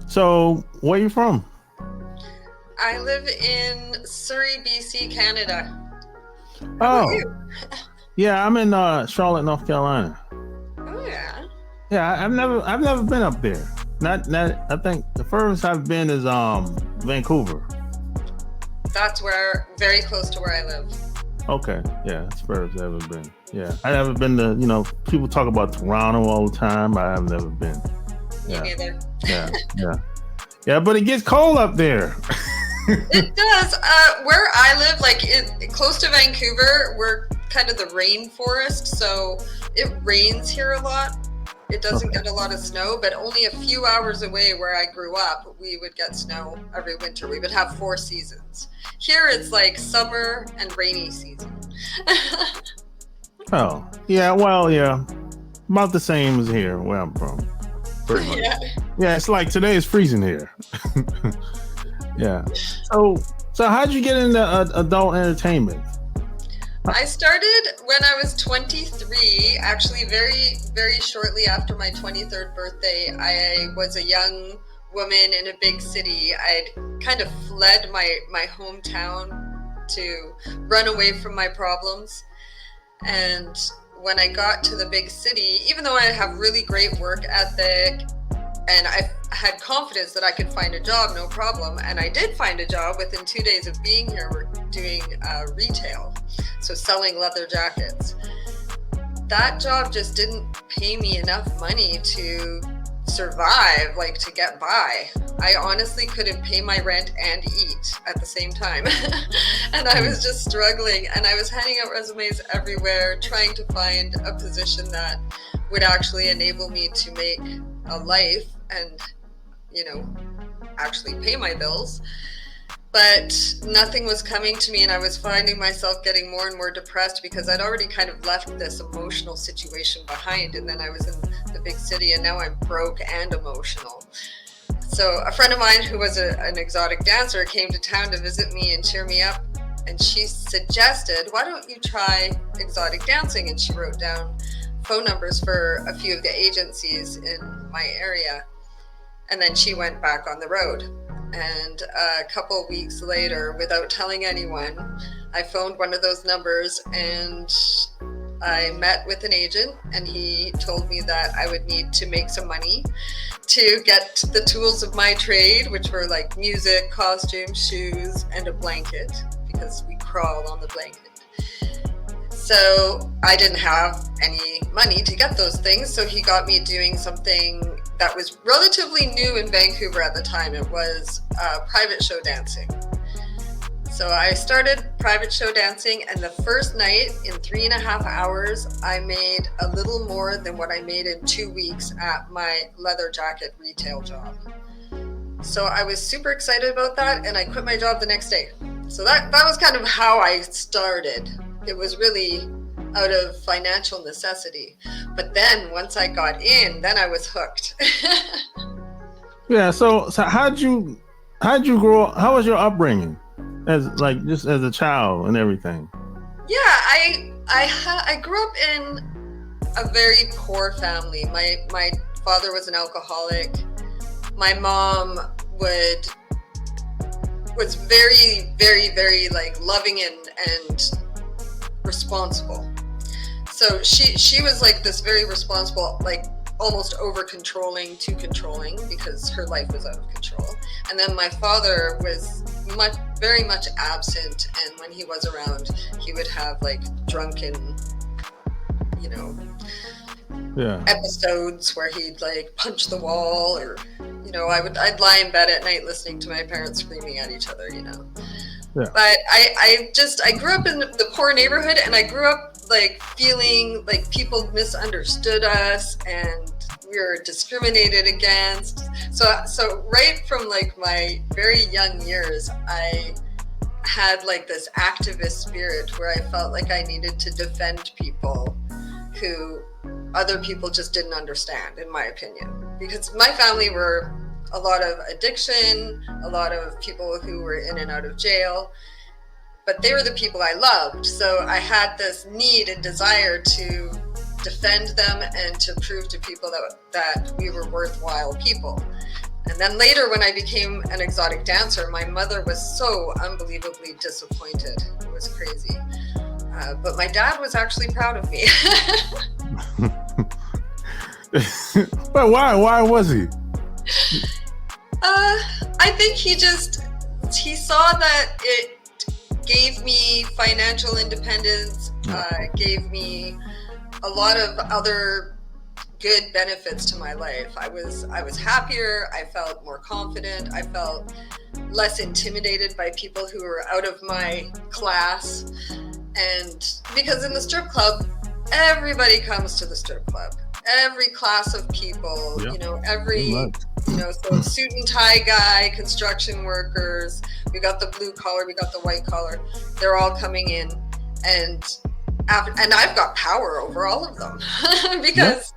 So, where you from? I live in Surrey, BC, Canada. How about Oh, you? yeah, I'm in Charlotte, North Carolina. Oh yeah. Yeah, I've never been up there. Not. I think the furthest I've been is Vancouver. That's where very close to where I live. Okay, yeah, that's the furthest I've ever been. Yeah, I haven't been to. People talk about Toronto all the time. I've never been. Me Yeah, neither. yeah, yeah, yeah. But it gets cold up there. It does. Where I live, close to Vancouver, we're kind of the rainforest, so it rains here a lot. It doesn't Okay. get a lot of snow, but only a few hours away where I grew up, we would get snow every winter. We would have 4 seasons. Here it's like summer and rainy season. Oh, yeah. Well, yeah, about the same as here where I'm from. Pretty much. Yeah. Yeah, it's like today is freezing here. Yeah. So, so how'd you get into adult entertainment? I started when I was 23, actually very, very shortly after my 23rd birthday. I was a young woman in a big city. I'd kind of fled my hometown to run away from my problems. And when I got to the big city, even though I have really great work ethic and I had confidence that I could find a job, no problem. And I did find a job within 2 days of being here. We're doing retail, so selling leather jackets. That job just didn't pay me enough money to survive, like to get by. I honestly couldn't pay my rent and eat at the same time. And I was just struggling, and I was handing out resumes everywhere, trying to find a position that would actually enable me to make a life and, actually pay my bills. But nothing was coming to me, and I was finding myself getting more and more depressed because I'd already kind of left this emotional situation behind, and then I was in the big city, and now I'm broke and emotional. So a friend of mine who was an exotic dancer came to town to visit me and cheer me up, and she suggested, why don't you try exotic dancing? And she wrote down phone numbers for a few of the agencies in my area, and then she went back on the road. And a couple of weeks later, without telling anyone, I phoned one of those numbers and I met with an agent, and he told me that I would need to make some money to get the tools of my trade, which were like music, costume, shoes, and a blanket, because we crawl on the blanket. So I didn't have any money to get those things. So he got me doing something that was relatively new in Vancouver at the time. It was private show dancing. So I started private show dancing, and the first night, in 3.5 hours, I made a little more than what I made in 2 weeks at my leather jacket retail job. So I was super excited about that, and I quit my job the next day. So that was kind of how I started. It was really out of financial necessity. But then once I got in, then I was hooked. Yeah. So how'd you grow up? How was your upbringing, just as a child and everything? Yeah, I grew up in a very poor family. My father was an alcoholic. My mom was very, very, very like loving and responsible. So she was like this very responsible, like almost over controlling to controlling, because her life was out of control. And then my father was very much absent, and when he was around, he would have like drunken, Yeah. episodes where he'd like punch the wall, or I'd lie in bed at night listening to my parents screaming at each other. Yeah. But I grew up in the poor neighborhood, and I grew up like feeling like people misunderstood us and we were discriminated against. So right from like my very young years, I had like this activist spirit where I felt like I needed to defend people who other people just didn't understand, in my opinion. Because my family were a lot of addiction, a lot of people who were in and out of jail, but they were the people I loved. So I had this need and desire to defend them and to prove to people that we were worthwhile people. And then later, when I became an exotic dancer, my mother was so unbelievably disappointed. It was crazy. But my dad was actually proud of me. But why was he? I think he saw that it gave me financial independence, gave me a lot of other good benefits to my life. I was happier. I felt more confident. I felt less intimidated by people who were out of my class. And because in the strip club, everybody comes to the strip club. Every class of people, so suit and tie guy, construction workers, we got the blue collar, we got the white collar, they're all coming in, and I've got power over all of them because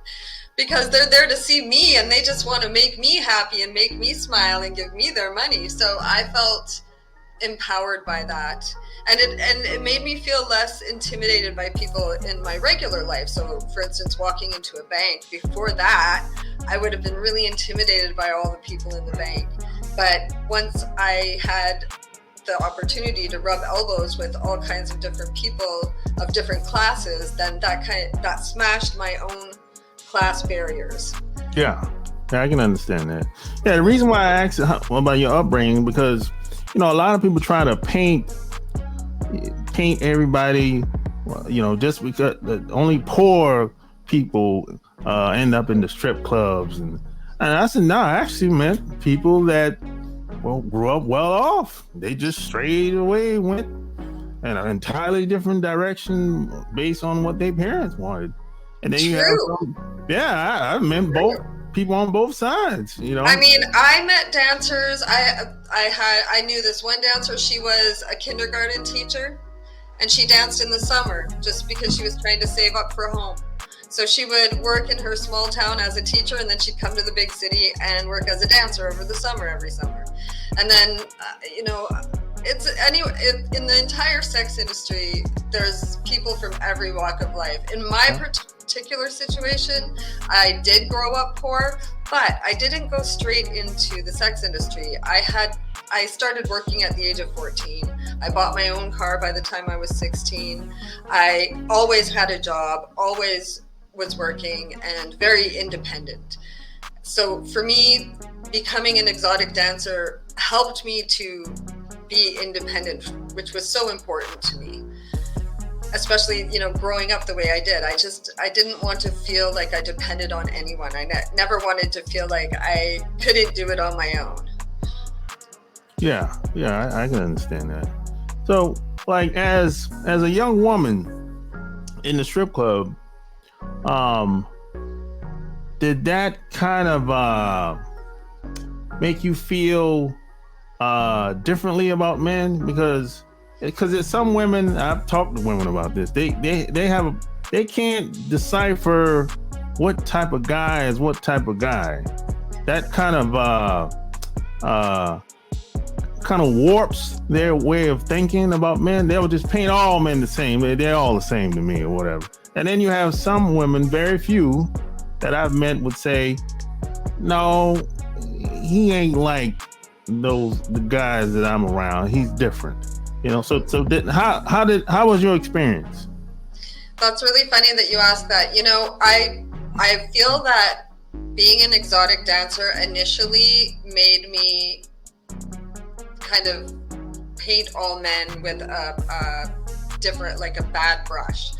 they're there to see me, and they just want to make me happy and make me smile and give me their money. So I felt empowered by that, and it made me feel less intimidated by people in my regular life. So for instance, walking into a bank, before that I would have been really intimidated by all the people in the bank, but once I had the opportunity to rub elbows with all kinds of different people of different classes, then that smashed my own class barriers. Yeah, I can understand that. Yeah, the reason why I asked about your upbringing, because a lot of people try to paint everybody, just because only poor people end up in the strip clubs. And I said, no, I actually meant people that grew up well off. They just straight away went in an entirely different direction based on what their parents wanted. And then you have I meant both people on both sides, I mean, I met dancers. I knew this one dancer. She was a kindergarten teacher, and she danced in the summer just because she was trying to save up for home. So she would work in her small town as a teacher, and then she'd come to the big city and work as a dancer over the summer, every summer. And then, in the entire sex industry, there's people from every walk of life. In my particular situation, I did grow up poor, but I didn't go straight into the sex industry. I started working at the age of 14. I bought my own car by the time I was 16. I always had a job, always was working, and very independent. So for me, becoming an exotic dancer helped me to be independent, which was so important to me. Especially, growing up the way I did. I didn't want to feel like I depended on anyone. I never wanted to feel like I couldn't do it on my own. Yeah, I can understand that. So, like, as a young woman in the strip club, did that kind of make you feel differently about men? Because there's some women, I've talked to women about this, they can't decipher what type of guy is what type of guy. That kind of warps their way of thinking about men. They'll just paint all men the same. They're all the same to me, or whatever. And then you have some women, very few that I've met, would say, no, he ain't like the guys that I'm around. He's different. How was your experience? That's really funny that you asked that. I feel that being an exotic dancer initially made me kind of paint all men with a different, like a bad brush.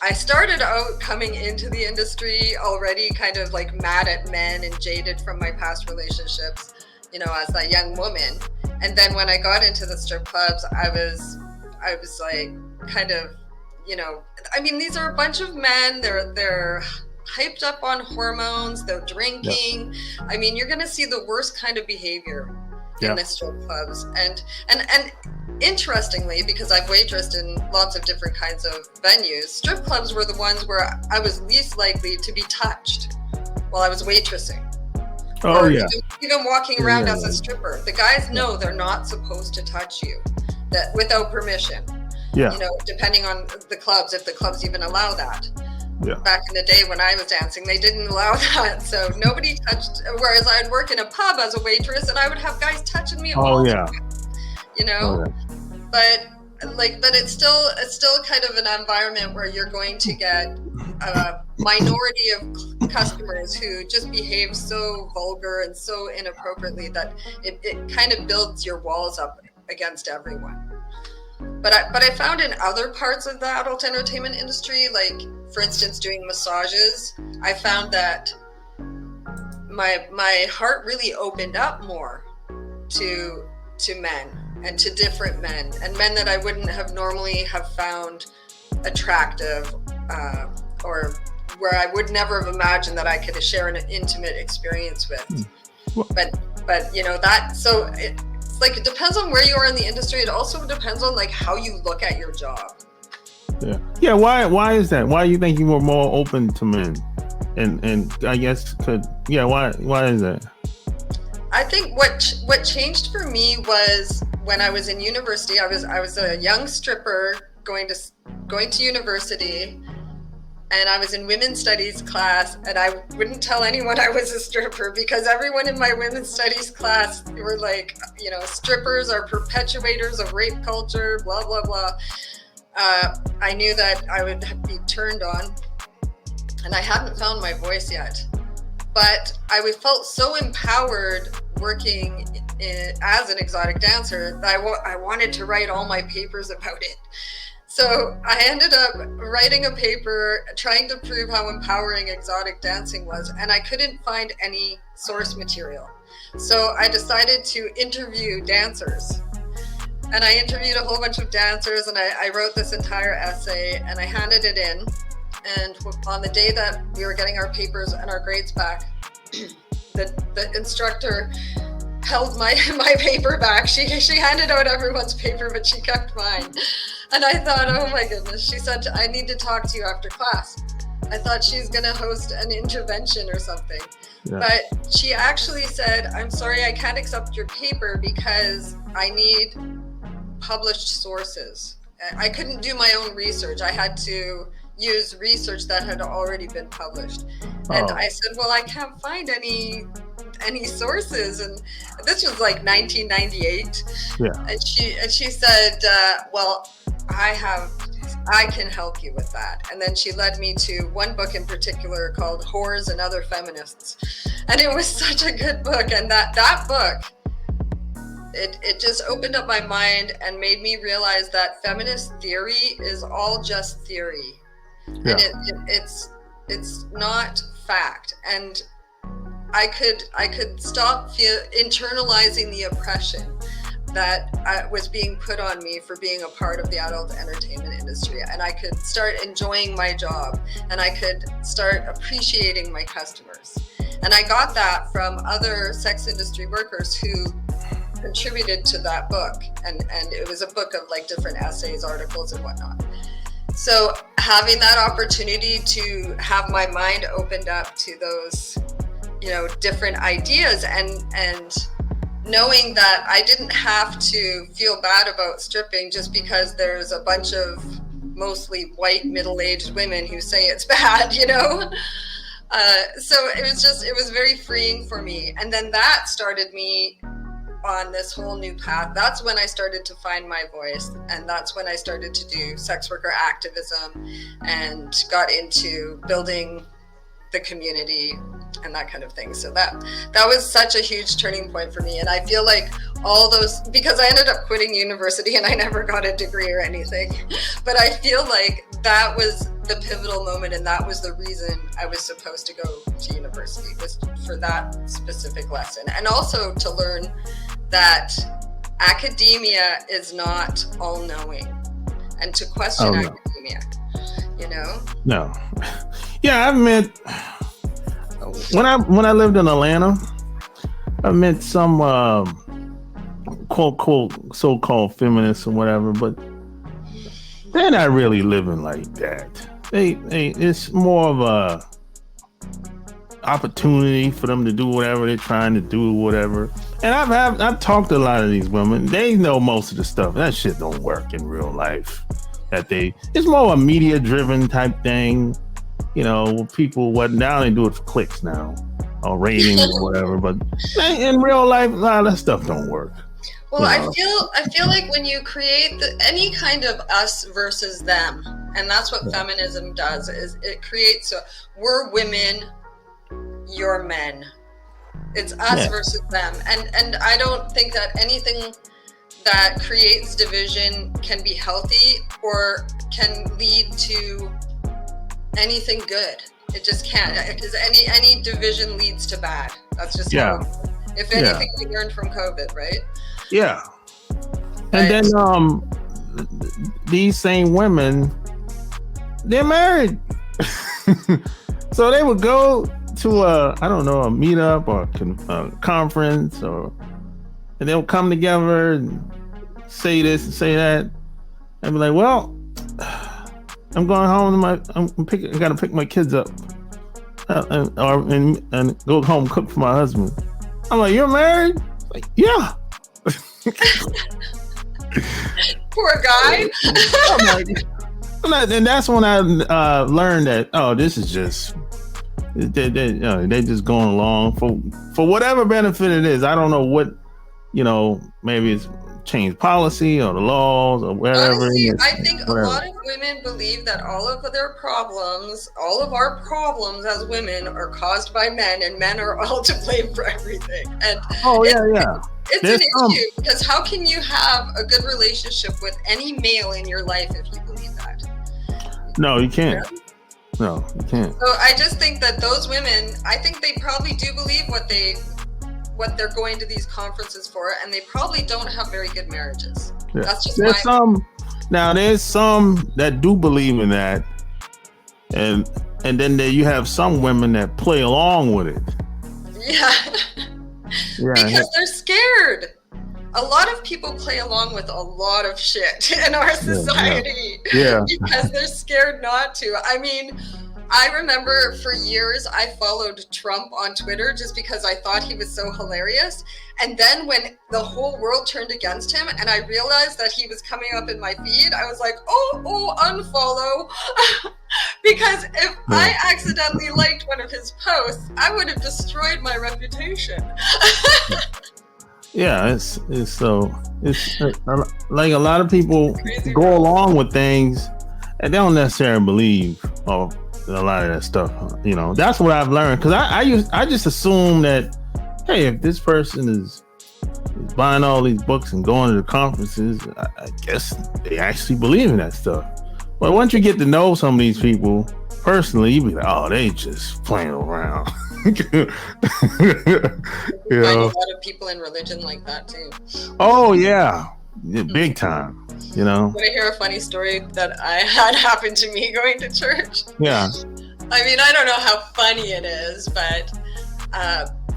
I started out coming into the industry already kind of like mad at men and jaded from my past relationships, as a young woman. And then when I got into the strip clubs, I was like, kind of, these are a bunch of men. They're hyped up on hormones. They're drinking. Yep. You're going to see the worst kind of behavior in the strip clubs. And interestingly, because I've waitressed in lots of different kinds of venues, strip clubs were the ones where I was least likely to be touched while I was waitressing. Oh, even walking around as a stripper. The guys know they're not supposed to touch you, that without permission. Yeah. Depending on the clubs, if the clubs even allow that. back in the day when I was dancing, they didn't allow that. So nobody touched, whereas I'd work in a pub as a waitress and I would have guys touching me all the time, you know, but it's still kind of an environment where you're going to get a minority of customers who just behave so vulgar and so inappropriately that it kind of builds your walls up against everyone. But I found in other parts of the adult entertainment industry, like for instance, doing massages, I found that my heart really opened up more to men and to different men, and men that I wouldn't have normally have found attractive, or where I would never have imagined that I could share an intimate experience with. But you know, that, so it's like, it depends on where you are in the industry. It also depends on like how you look at your job. Yeah. Why is that? Why do you think you were more open to men? And I guess why is that? I think what changed for me was when I was in university. I was a young stripper going to university, and I was in women's studies class, and I wouldn't tell anyone I was a stripper because everyone in my women's studies class were like, you know, strippers are perpetuators of rape culture, blah, blah, blah. I knew that I would be turned on, and I hadn't found my voice yet. But I felt so empowered working as an exotic dancer that I wanted to write all my papers about it. So I ended up writing a paper trying to prove how empowering exotic dancing was, and I couldn't find any source material. So I decided to interview dancers. And I interviewed a whole bunch of dancers, and I wrote this entire essay, and I handed it in. And on the day that we were getting our papers and our grades back, the instructor held my paper back. She handed out everyone's paper, but she kept mine. And I thought, oh my goodness. She said, I need to talk to you after class. I thought she's going to host an intervention or something. Yeah. But she actually said, I'm sorry, I can't accept your paper because I need published sources. I couldn't do my own research. I had to use research that had already been published. And I said, well, I can't find any sources. And this was like 1998. Yeah. And she said, well, I can help you with that. And then she led me to one book in particular called Whores and Other Feminists. And it was such a good book. And that book, it just opened up my mind and made me realize that feminist theory is all just theory. Yeah. And it's not fact. And I could stop internalizing the oppression that was being put on me for being a part of the adult entertainment industry. And I could start enjoying my job, and I could start appreciating my customers. And I got that from other sex industry workers who contributed to that book. And it was a book of like different essays, articles, and whatnot. So having that opportunity to have my mind opened up to those, you know, different ideas, and knowing that I didn't have to feel bad about stripping just because there's a bunch of mostly white middle-aged women who say it's bad, you know? So it was very freeing for me. And then that started me on this whole new path. That's when I started to find my voice, and that's when I started to do sex worker activism and got into building the community and that kind of thing. So that was such a huge turning point for me. And I feel like all those, because I ended up quitting university and I never got a degree or anything, but I feel like that was the pivotal moment, and that was the reason I was supposed to go to university, was for that specific lesson. And also to learn that academia is not all-knowing, and to question academia, you know? No. Yeah, I've met, when I lived in Atlanta, I met some quote so-called feminists or whatever, but they're not really living like that. It's more of a opportunity for them to do whatever they're trying to do, whatever. And I've talked to a lot of these women. They know most of the stuff. That shit don't work in real life. It's more a media driven type thing. people what now they do it for clicks now or ratings or whatever. But in real life, a lot of that stuff don't work. Well, I feel like when you create any kind of us versus them, and that's what feminism does, is it creates we're women, you're men. It's us versus them. And I don't think that anything that creates division can be healthy or can lead to anything good. It just can't, because any division leads to bad. That's just how if anything we learned from COVID, right? Yeah. And then these same women, they're married. So they would go to a meetup or a conference, and they'll come together and say this and say that, and be like, well, I'm going home I gotta pick my kids up and go home and cook for my husband. I'm like, you're married? Like, yeah. Poor guy. And that's when I learned that, this is just they just going along for whatever benefit it is. I don't know what, maybe it's change policy or the laws or wherever. Honestly, I think a lot of women believe that all of our problems as women are caused by men, and men are all to blame for everything. And it's an issue, because how can you have a good relationship with any male in your life if you believe that? No, you can't. Yeah? No, you can't. So I just think that those women, I think they probably do believe what they're going to these conferences for, and they probably don't have very good marriages. Yeah. That's just there's some that do believe in that, and then you have some women that play along with it. Yeah. Because they're scared. A lot of people play along with a lot of shit in our society because they're scared not to. I mean, I remember for years I followed Trump on Twitter just because I thought he was so hilarious. And then when the whole world turned against him and I realized that he was coming up in my feed, I was like, unfollow. Because if I accidentally liked one of his posts, I would have destroyed my reputation. Yeah, it's like a lot of people go along with things and they don't necessarily believe a lot of that stuff. That's what I've learned, because I just assume that, hey, if this person is buying all these books and going to the conferences, I guess they actually believe in that stuff. But once you get to know some of these people personally, you be like, oh, they just playing around. I know a lot of people in religion like that too. Oh yeah, big time. Want to hear a funny story that I had happen to me going to church? Yeah. I mean, I don't know how funny it is, but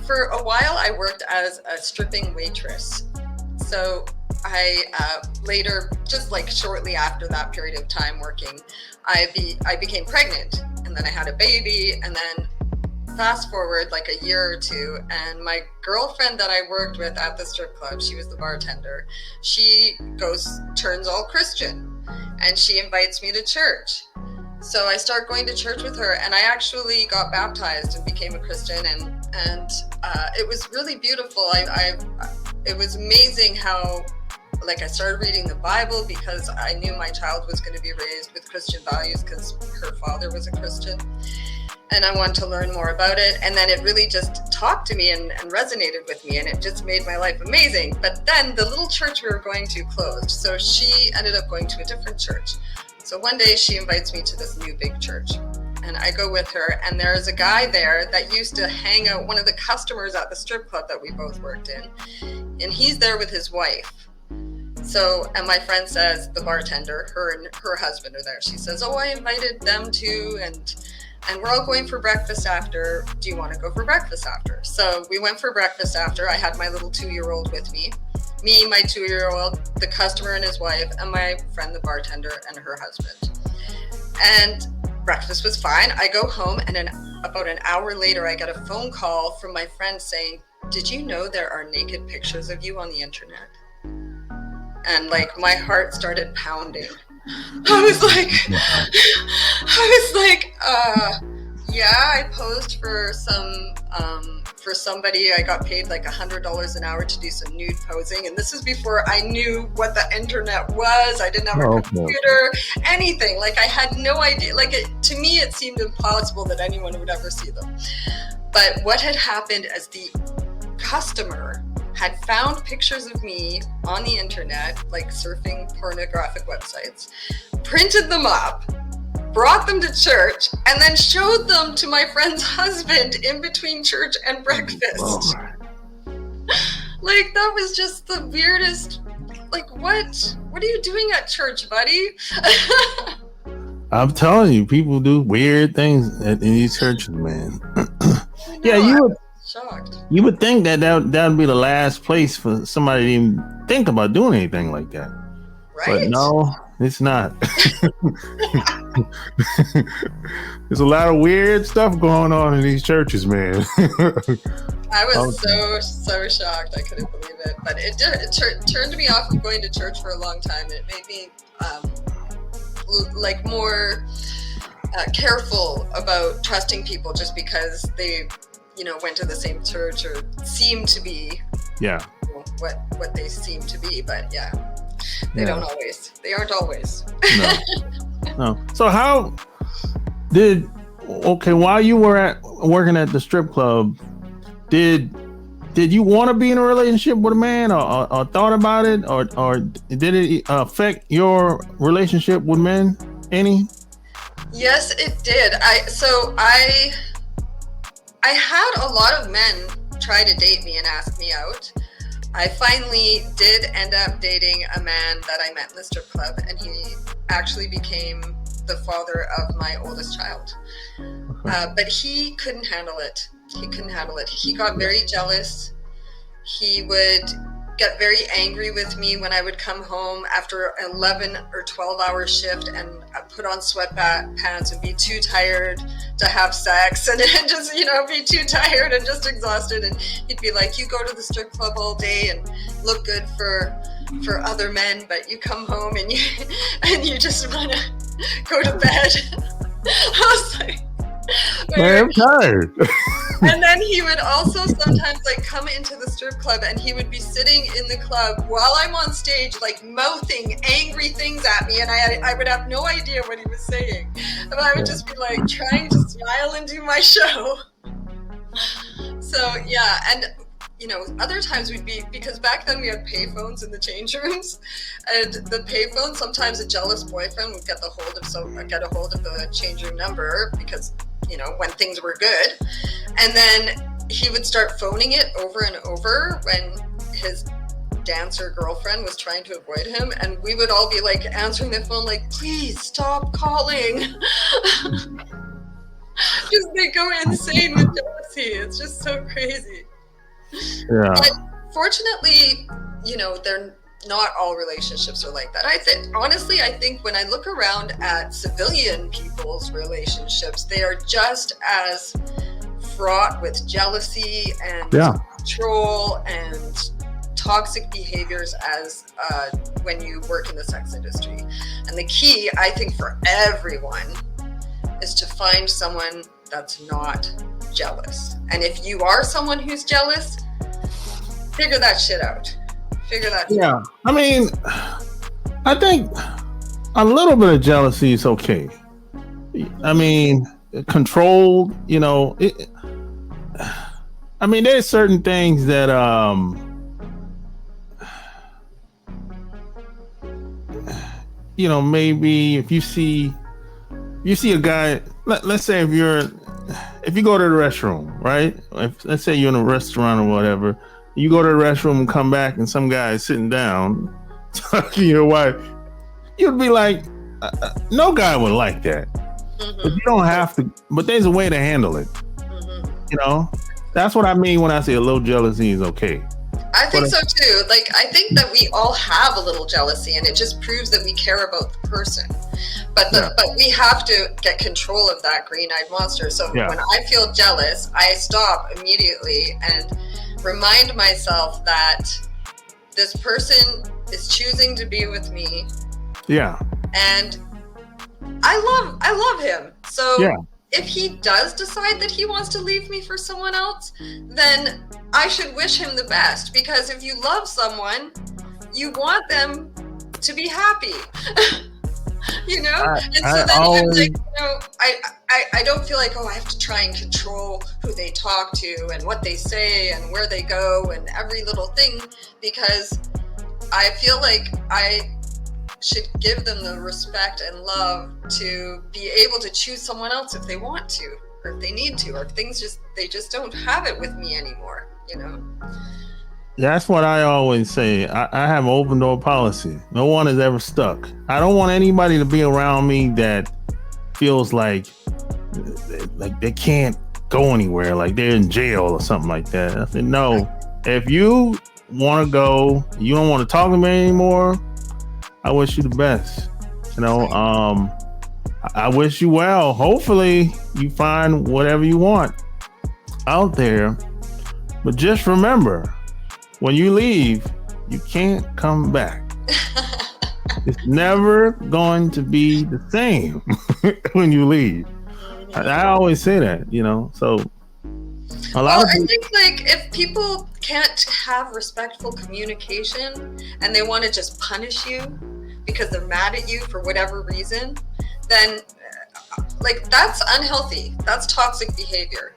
for a while I worked as a stripping waitress. So I later, just like shortly after that period of time working, I became pregnant, and then I had a baby, and then fast forward like a year or two, and my girlfriend that I worked with at the strip club, she was the bartender, she turns all Christian, and she invites me to church. So I start going to church with her, and I actually got baptized and became a Christian, and it was really beautiful. It was amazing how, like, I started reading the Bible because I knew my child was going to be raised with Christian values because her father was a Christian. And I wanted to learn more about it. And then it really just talked to me and resonated with me. And it just made my life amazing. But then the little church we were going to closed. So she ended up going to a different church. So one day she invites me to this new big church. And I go with her. And there's a guy there that used to hang out, one of the customers at the strip club that we both worked in. And he's there with his wife. So, and my friend says, the bartender, her and her husband are there. She says, I invited them too. And we're all going for breakfast after. Do you want to go for breakfast after? So we went for breakfast after. I had my little 2-year-old with me, my 2-year-old, the customer and his wife, and my friend, the bartender, and her husband. And breakfast was fine. I go home, and about an hour later, I get a phone call from my friend saying, did you know there are naked pictures of you on the internet? And like my heart started pounding. I was like, I posed for somebody. I got paid like $100 an hour to do some nude posing, and this is before I knew what the internet was. I didn't have a computer, anything. Like, I had no idea. Like, to me, it seemed impossible that anyone would ever see them. But what had happened is the customer had found pictures of me on the internet, like surfing pornographic websites, printed them up, brought them to church, and then showed them to my friend's husband in between church and breakfast. Like, that was just the weirdest. Like, what are you doing at church, buddy? I'm telling you, people do weird things in these churches, man. Yeah, you would. Shocked. You would think that would be the last place for somebody to even think about doing anything like that. Right? But no, it's not. There's a lot of weird stuff going on in these churches, man. I was so shocked. I couldn't believe it. But it turned me off of going to church for a long time. It made me like more careful about trusting people just because they, went to the same church or seemed to be what they seem to be. But they don't always. They aren't always. No. So how while you were working at the strip club, did you want to be in a relationship with a man or thought about it or did it affect your relationship with men any? Yes, it did. I had a lot of men try to date me and ask me out. I finally did end up dating a man that I met in the strip club, and he actually became the father of my oldest child. But he couldn't handle it. He got very jealous. He would get very angry with me when I would come home after an 11 or 12-hour shift and put on sweatpants and be too tired to have sex and just, be too tired and just exhausted. And he'd be like, you go to the strip club all day and look good for other men, but you come home and you just want to go to bed. I was like, I'm tired. And then he would also sometimes come into the strip club and he would be sitting in the club while I'm on stage, mouthing angry things at me, and I would have no idea what he was saying. But I would just be trying to smile and do my show. So and other times we'd be, because back then we had payphones in the change rooms, and the payphone, sometimes a jealous boyfriend would get a hold of the change room number because when things were good, and then he would start phoning it over and over when his dancer girlfriend was trying to avoid him, and we would all be answering the phone please stop calling. Just they go insane with jealousy. It's just so crazy. Yeah. But fortunately, they're not all relationships are like that. I think when I look around at civilian people's relationships, they are just as fraught with jealousy and control and toxic behaviors as when you work in the sex industry. And the key, I think, for everyone is to find someone that's not jealous. And if you are someone who's jealous, figure that shit out. Yeah. I mean, I think a little bit of jealousy is okay. I mean, controlled, there's certain things that, maybe if you see a guy, let's say if you go to the restroom, right? Let's say you're in a restaurant or whatever, you go to the restroom and come back and some guy is sitting down talking to your wife, you'd be like, no guy would like that. Mm-hmm. But you don't have to, but there's a way to handle it. Mm-hmm. That's what I mean when I say a little jealousy is okay. I think so too. I think that we all have a little jealousy, and it just proves that we care about the person. But we have to get control of that green-eyed monster. So when I feel jealous, I stop immediately and remind myself that this person is choosing to be with me. Yeah. And I love him. So if he does decide that he wants to leave me for someone else, then I should wish him the best, because if you love someone, you want them to be happy. You know? And so then I'm like, you know, I don't feel like, oh, I have to try and control who they talk to and what they say and where they go and every little thing, because I feel like I should give them the respect and love to be able to choose someone else if they want to, or if they need to, or if they just don't have it with me anymore, you know? That's what I always say. I have an open door policy. No one is ever stuck. I don't want anybody to be around me that feels like they can't go anywhere, like they're in jail or something like that. I said, no, if you want to go, you don't want to talk to me anymore, I wish you the best. You know, I wish you well. Hopefully you find whatever you want out there. But just remember, when you leave, you can't come back. It's never going to be the same when you leave. I always say that, you know, so I think like if people can't have respectful communication and they want to just punish you because they're mad at you for whatever reason, then like that's unhealthy. That's toxic behavior.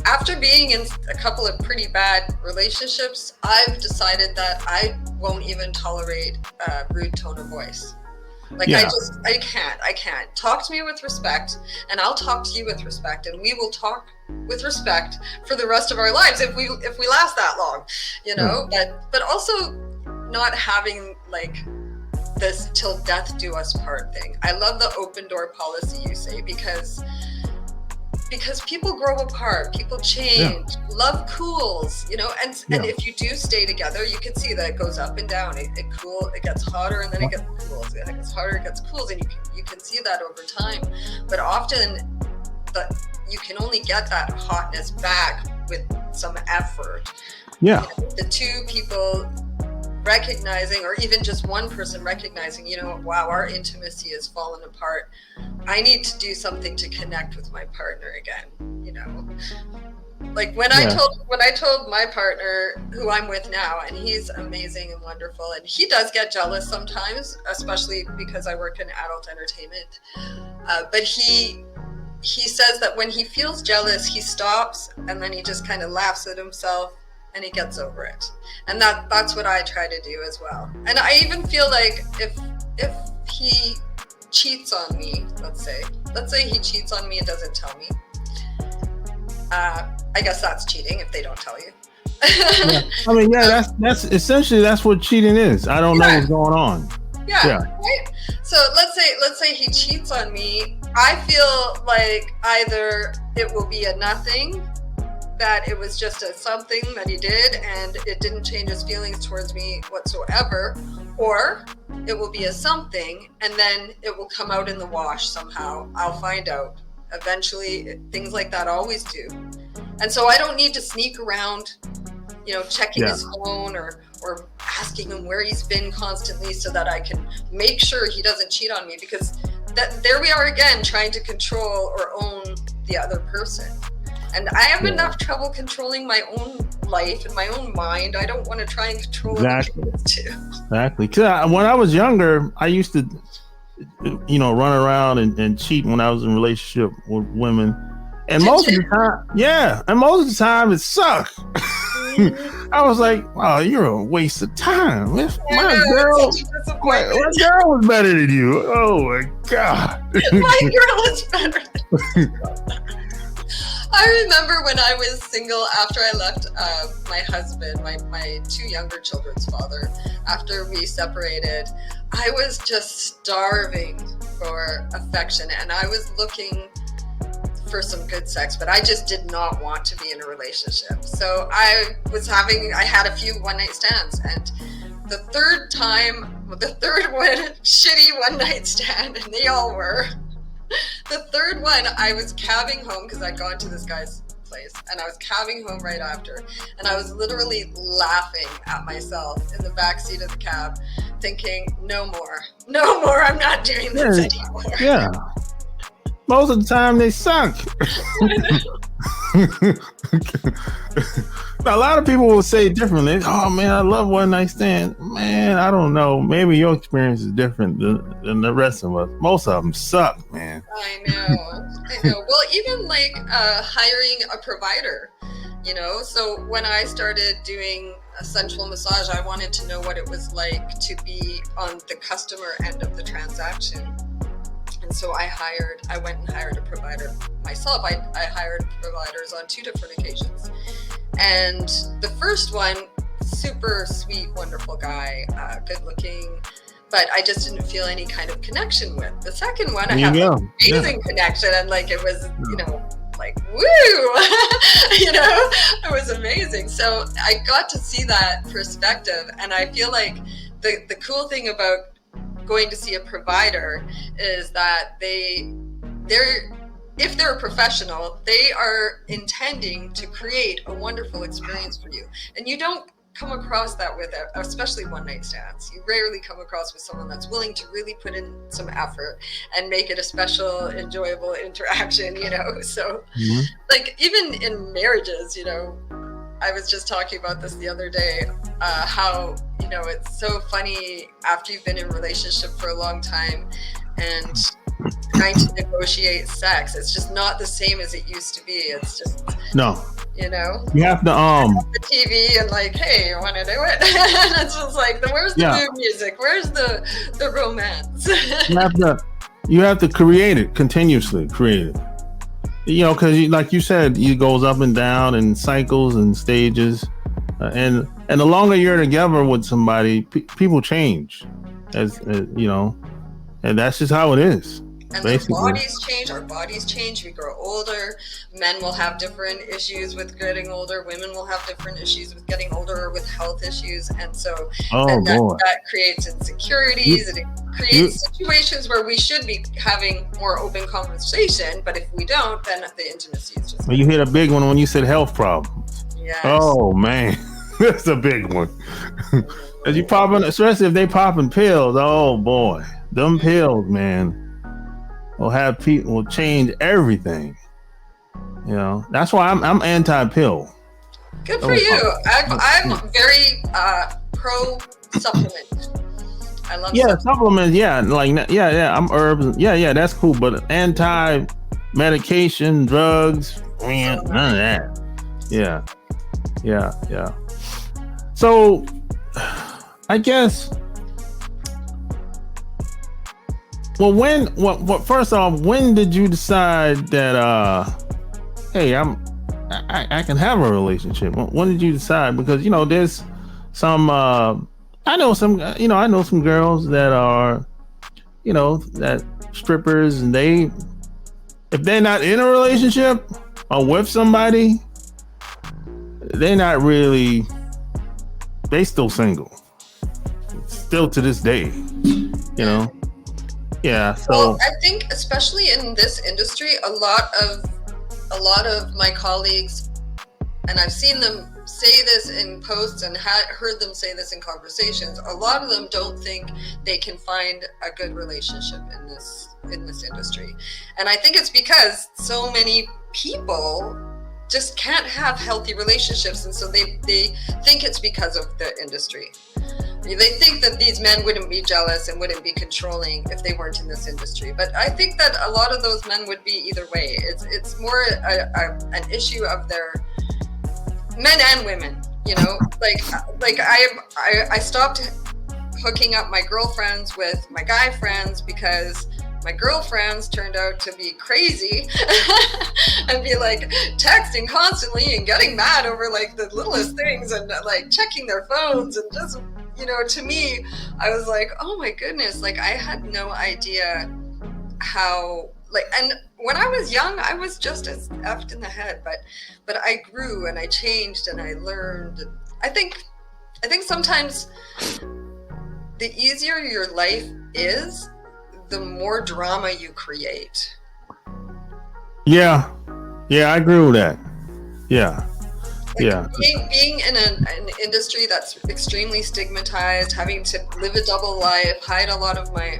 After being in a couple of pretty bad relationships, I've decided that I won't even tolerate a rude tone of voice. Like, yeah. I can't. Talk to me with respect, and I'll talk to you with respect, and we will talk with respect for the rest of our lives if we last that long, you know. But also not having like this till death do us part thing. I love the open door policy you say, because people grow apart, people change, love cools, you know, and if you do stay together, you can see that it goes up and down. It gets hotter, and then it gets cool, and it gets hotter, it gets cool, and you can see that over time. But often you can only get that hotness back with some effort. Yeah. You know, the two people recognizing, or even just one person recognizing, you know, wow, our intimacy has fallen apart. I need to do something to connect with my partner again, you know. Like when I told my partner, who I'm with now, and he's amazing and wonderful, and he does get jealous sometimes, especially because I work in adult entertainment. But he says that when he feels jealous, he stops, and then he just kind of laughs at himself, and he gets over it. And that's what I try to do as well. And I even feel like if he cheats on me, let's say he cheats on me and doesn't tell me, I guess that's cheating if they don't tell you. Yeah. I mean, yeah, that's essentially that's what cheating is. I don't know what's going on. Yeah. Right? So let's say he cheats on me. I feel like either it will be a nothing, that it was just a something that he did and it didn't change his feelings towards me whatsoever, or it will be a something and then it will come out in the wash somehow. I'll find out eventually. Things like that always do. And so I don't need to sneak around, you know, checking his phone or asking him where he's been constantly so that I can make sure he doesn't cheat on me, because there we are again, trying to control or own the other person. And I have enough trouble controlling my own life and my own mind. I don't want to try and control other people too. Exactly. Because when I was younger, I used to, you know, run around and cheat when I was in a relationship with women. And most of the time it sucked. I was like, "Oh, you're a waste of time. My girl was better than you. Oh my God, my girl is better than you." I remember when I was single after I left my husband, my two younger children's father, after we separated, I was just starving for affection, and I was looking for some good sex, but I just did not want to be in a relationship. So I had a few one-night stands, and the third one, shitty one-night stand, and they all were. The third one, I was cabbing home because I'd gone to this guy's place, and I was cabbing home right after, and I was literally laughing at myself in the back seat of the cab, thinking, no more, I'm not doing this anymore. Yeah. most of the time they suck. A lot of people will say differently. Oh man, I love one night stand. Man, I don't know. Maybe your experience is different than the rest of us. Most of them suck, man. I know. Well, even like hiring a provider, you know. So when I started doing a sensual massage, I wanted to know what it was like to be on the customer end of the transaction. And so I went and hired a provider myself. I hired providers on 2 different occasions. And the first one, super sweet, wonderful guy, good looking, but I just didn't feel any kind of connection with. The second one, I had an amazing connection, and like it was, you know, like, woo, you know, it was amazing. So I got to see that perspective. And I feel like the cool thing about going to see a provider is that if they're a professional, they are intending to create a wonderful experience for you. And you don't come across that with, especially one night stands. You rarely come across with someone that's willing to really put in some effort and make it a special, enjoyable interaction, you know? So like even in marriages, you know, I was just talking about this the other day, how, you know, it's so funny after you've been in a relationship for a long time and trying to negotiate sex. It's just not the same as it used to be. It's just, no, you know, you have to the TV and like, hey, you want to do it? And it's just like, where's the mood music? Where's the romance? you have to create it, continuously create it. You know, because like you said, it goes up and down in cycles and stages, and the longer you're together with somebody, people change, as you know, and that's just how it is. And basically, their bodies change, our bodies change, we grow older, men will have different issues with getting older, women will have different issues with getting older or with health issues, and so that creates insecurities, and it creates situations where we should be having more open conversation, but if we don't, then the intimacy is just... Well, you hit a big one when you said health problems. Yes. Oh man, that's a big one. As you popping, especially if they popping pills, oh boy, them pills, man, will change everything. You know, that's why I'm anti-pill. Good for you. I'm very pro supplement. I love supplements. Yeah, like I'm herbs. Yeah, that's cool. But anti-medication, drugs, none of that. Yeah. So, I guess. Well, first off, when did you decide that hey, I can have a relationship? When did you decide? Because you know, there's some I know some girls that are, you know, that strippers, and if they're not in a relationship or with somebody, they're not really, they still single, still to this day, you know. Yeah. So well, I think especially in this industry, a lot of my colleagues, and I've seen them say this in posts and heard them say this in conversations, a lot of them don't think they can find a good relationship in this industry. And I think it's because so many people just can't have healthy relationships, and so they think it's because of the industry. They think that these men wouldn't be jealous and wouldn't be controlling if they weren't in this industry. But I think that a lot of those men would be either way. It's more an issue of their men and women, you know. Like I stopped hooking up my girlfriends with my guy friends because my girlfriends turned out to be crazy and be like texting constantly and getting mad over like the littlest things and like checking their phones, and just, you know, to me, I was like, oh my goodness, like I had no idea how, like, and when I was young, I was just as effed in the head, but I grew and I changed and I learned. I think sometimes the easier your life is, the more drama you create. Yeah, I agree with that. Yeah. Like being in an industry that's extremely stigmatized, having to live a double life, hide a lot of my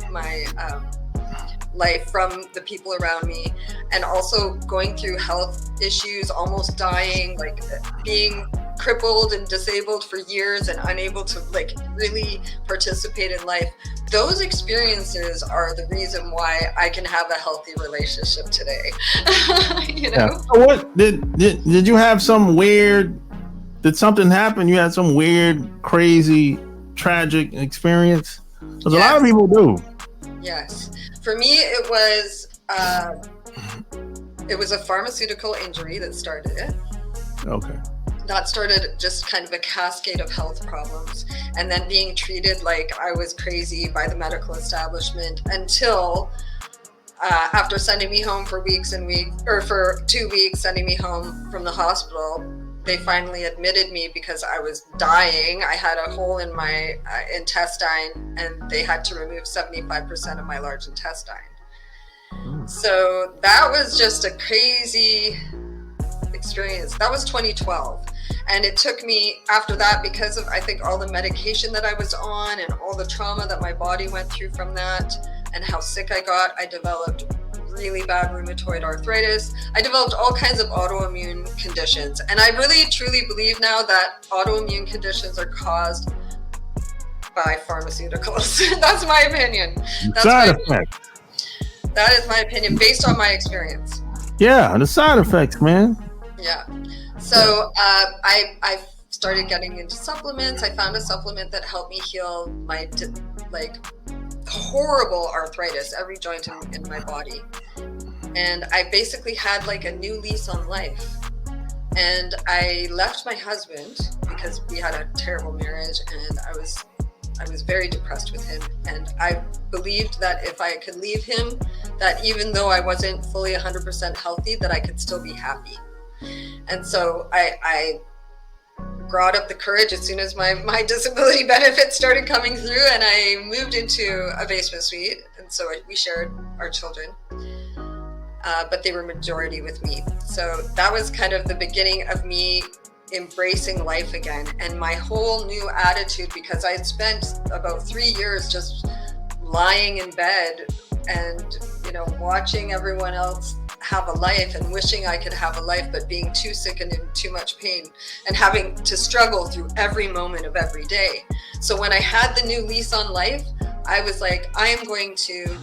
life from the people around me, and also going through health issues, almost dying, like being crippled and disabled for years and unable to like really participate in life. Those experiences are the reason why I can have a healthy relationship today. You know? Yeah. So what did you have some weird, did something happen? You had some weird, crazy, tragic experience? Because Yes. a lot of people do. Yes. For me, it was a pharmaceutical injury that started it. Okay. That started just kind of a cascade of health problems, and then being treated like I was crazy by the medical establishment until after sending me home for weeks and weeks, or for 2 weeks, sending me home from the hospital, they finally admitted me because I was dying. I had a hole in my intestine, and they had to remove 75% of my large intestine. So that was just a crazy experience. That was 2012. And it took me after that, because of, I think, all the medication that I was on and all the trauma that my body went through from that and how sick I got, I developed really bad rheumatoid arthritis. I developed all kinds of autoimmune conditions. And I really, truly believe now that autoimmune conditions are caused by pharmaceuticals. That's my opinion. Side effects. That is my opinion based on my experience. Yeah, the side effects, man. Yeah. So I started getting into supplements. I found a supplement that helped me heal my horrible arthritis, every joint in my body. And I basically had like a new lease on life. And I left my husband because we had a terrible marriage, and I was very depressed with him. And I believed that if I could leave him, that even though I wasn't fully 100% healthy, that I could still be happy. And so I brought up the courage as soon as my disability benefits started coming through, and I moved into a basement suite. And so we shared our children, but they were majority with me. So that was kind of the beginning of me embracing life again, and my whole new attitude, because I had spent about 3 years just lying in bed and, you know, watching everyone else have a life and wishing I could have a life, but being too sick and in too much pain and having to struggle through every moment of every day. So when I had the new lease on life, I was like, I am going to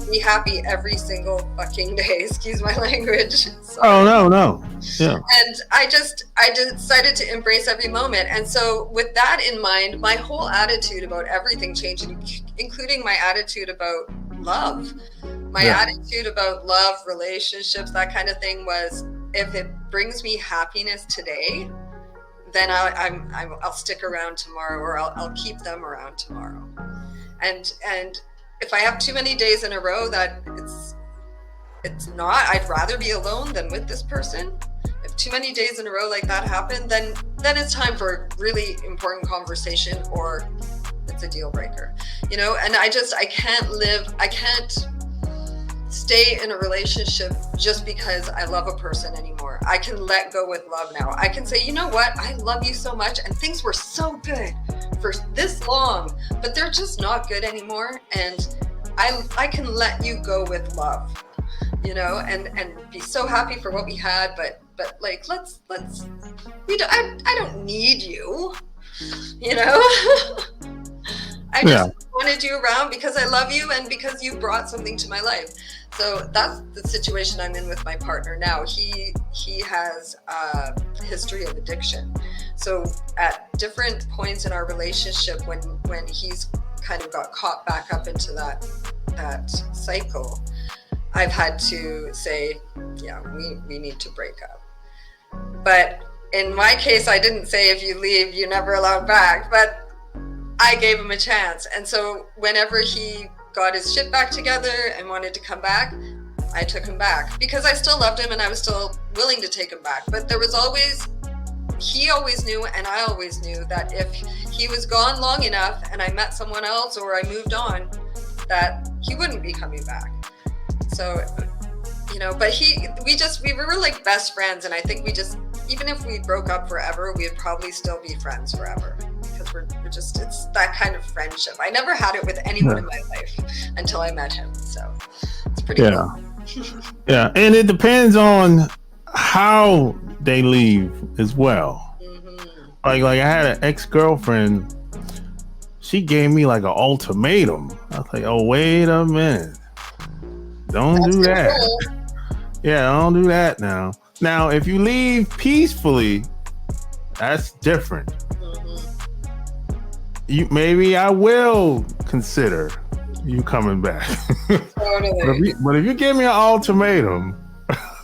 be happy every single fucking day. Excuse my language. Sorry. Oh, no. Yeah. And I decided to embrace every moment. And so with that in mind, my whole attitude about everything changed, including my attitude about love. My attitude about love, relationships, that kind of thing was, if it brings me happiness today, then I'll stick around tomorrow, or I'll keep them around tomorrow. And if I have too many days in a row that it's not, I'd rather be alone than with this person. If too many days in a row like that happen, then it's time for a really important conversation, or it's a deal breaker, you know? And I can't stay in a relationship just because I love a person anymore. I can let go with love now. I can say, you know what? I love you so much, and things were so good for this long, but they're just not good anymore. And I can let you go with love, you know, and be so happy for what we had, but like, I don't need you, you know? I just wanted you around because I love you and because you brought something to my life. So that's the situation I'm in with my partner now. He has a history of addiction. So at different points in our relationship, when he's kind of got caught back up into that cycle, I've had to say, yeah, we need to break up. But in my case, I didn't say, if you leave, you're never allowed back. But I gave him a chance. And so whenever he got his shit back together and wanted to come back, I took him back because I still loved him and I was still willing to take him back. But he always knew, and I always knew, that if he was gone long enough and I met someone else or I moved on, that he wouldn't be coming back. So, you know, but we were like best friends. And I think even if we broke up forever, we'd probably still be friends forever. because we're just, it's that kind of friendship. I never had it with anyone in my life until I met him. So it's pretty cool. Yeah. And it depends on how they leave as well. Like I had an ex-girlfriend. She gave me like an ultimatum. I was like, oh, wait a minute. Don't do that. Yeah, don't do that now. Now, if you leave peacefully, that's different. Maybe I will consider you coming back. Totally. But if you give me an ultimatum.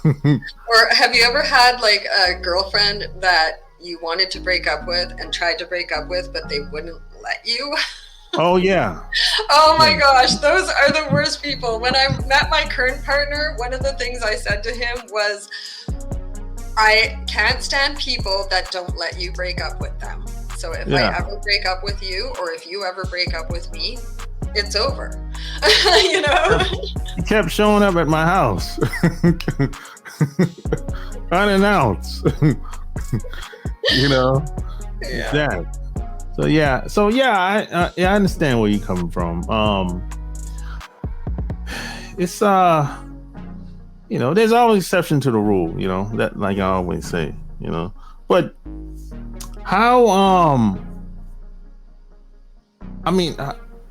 Or have you ever had like a girlfriend that you wanted to break up with and tried to break up with, but they wouldn't let you? Oh, yeah. Oh my gosh, those are the worst people. When I met my current partner, one of the things I said to him was, I can't stand people that don't let you break up with them. So if I ever break up with you, or if you ever break up with me, it's over. You know? He kept showing up at my house. Unannounced. You know? That. So I understand where you're coming from. It's you know, there's always exception to the rule, you know, that, like I always say, you know. But how I mean,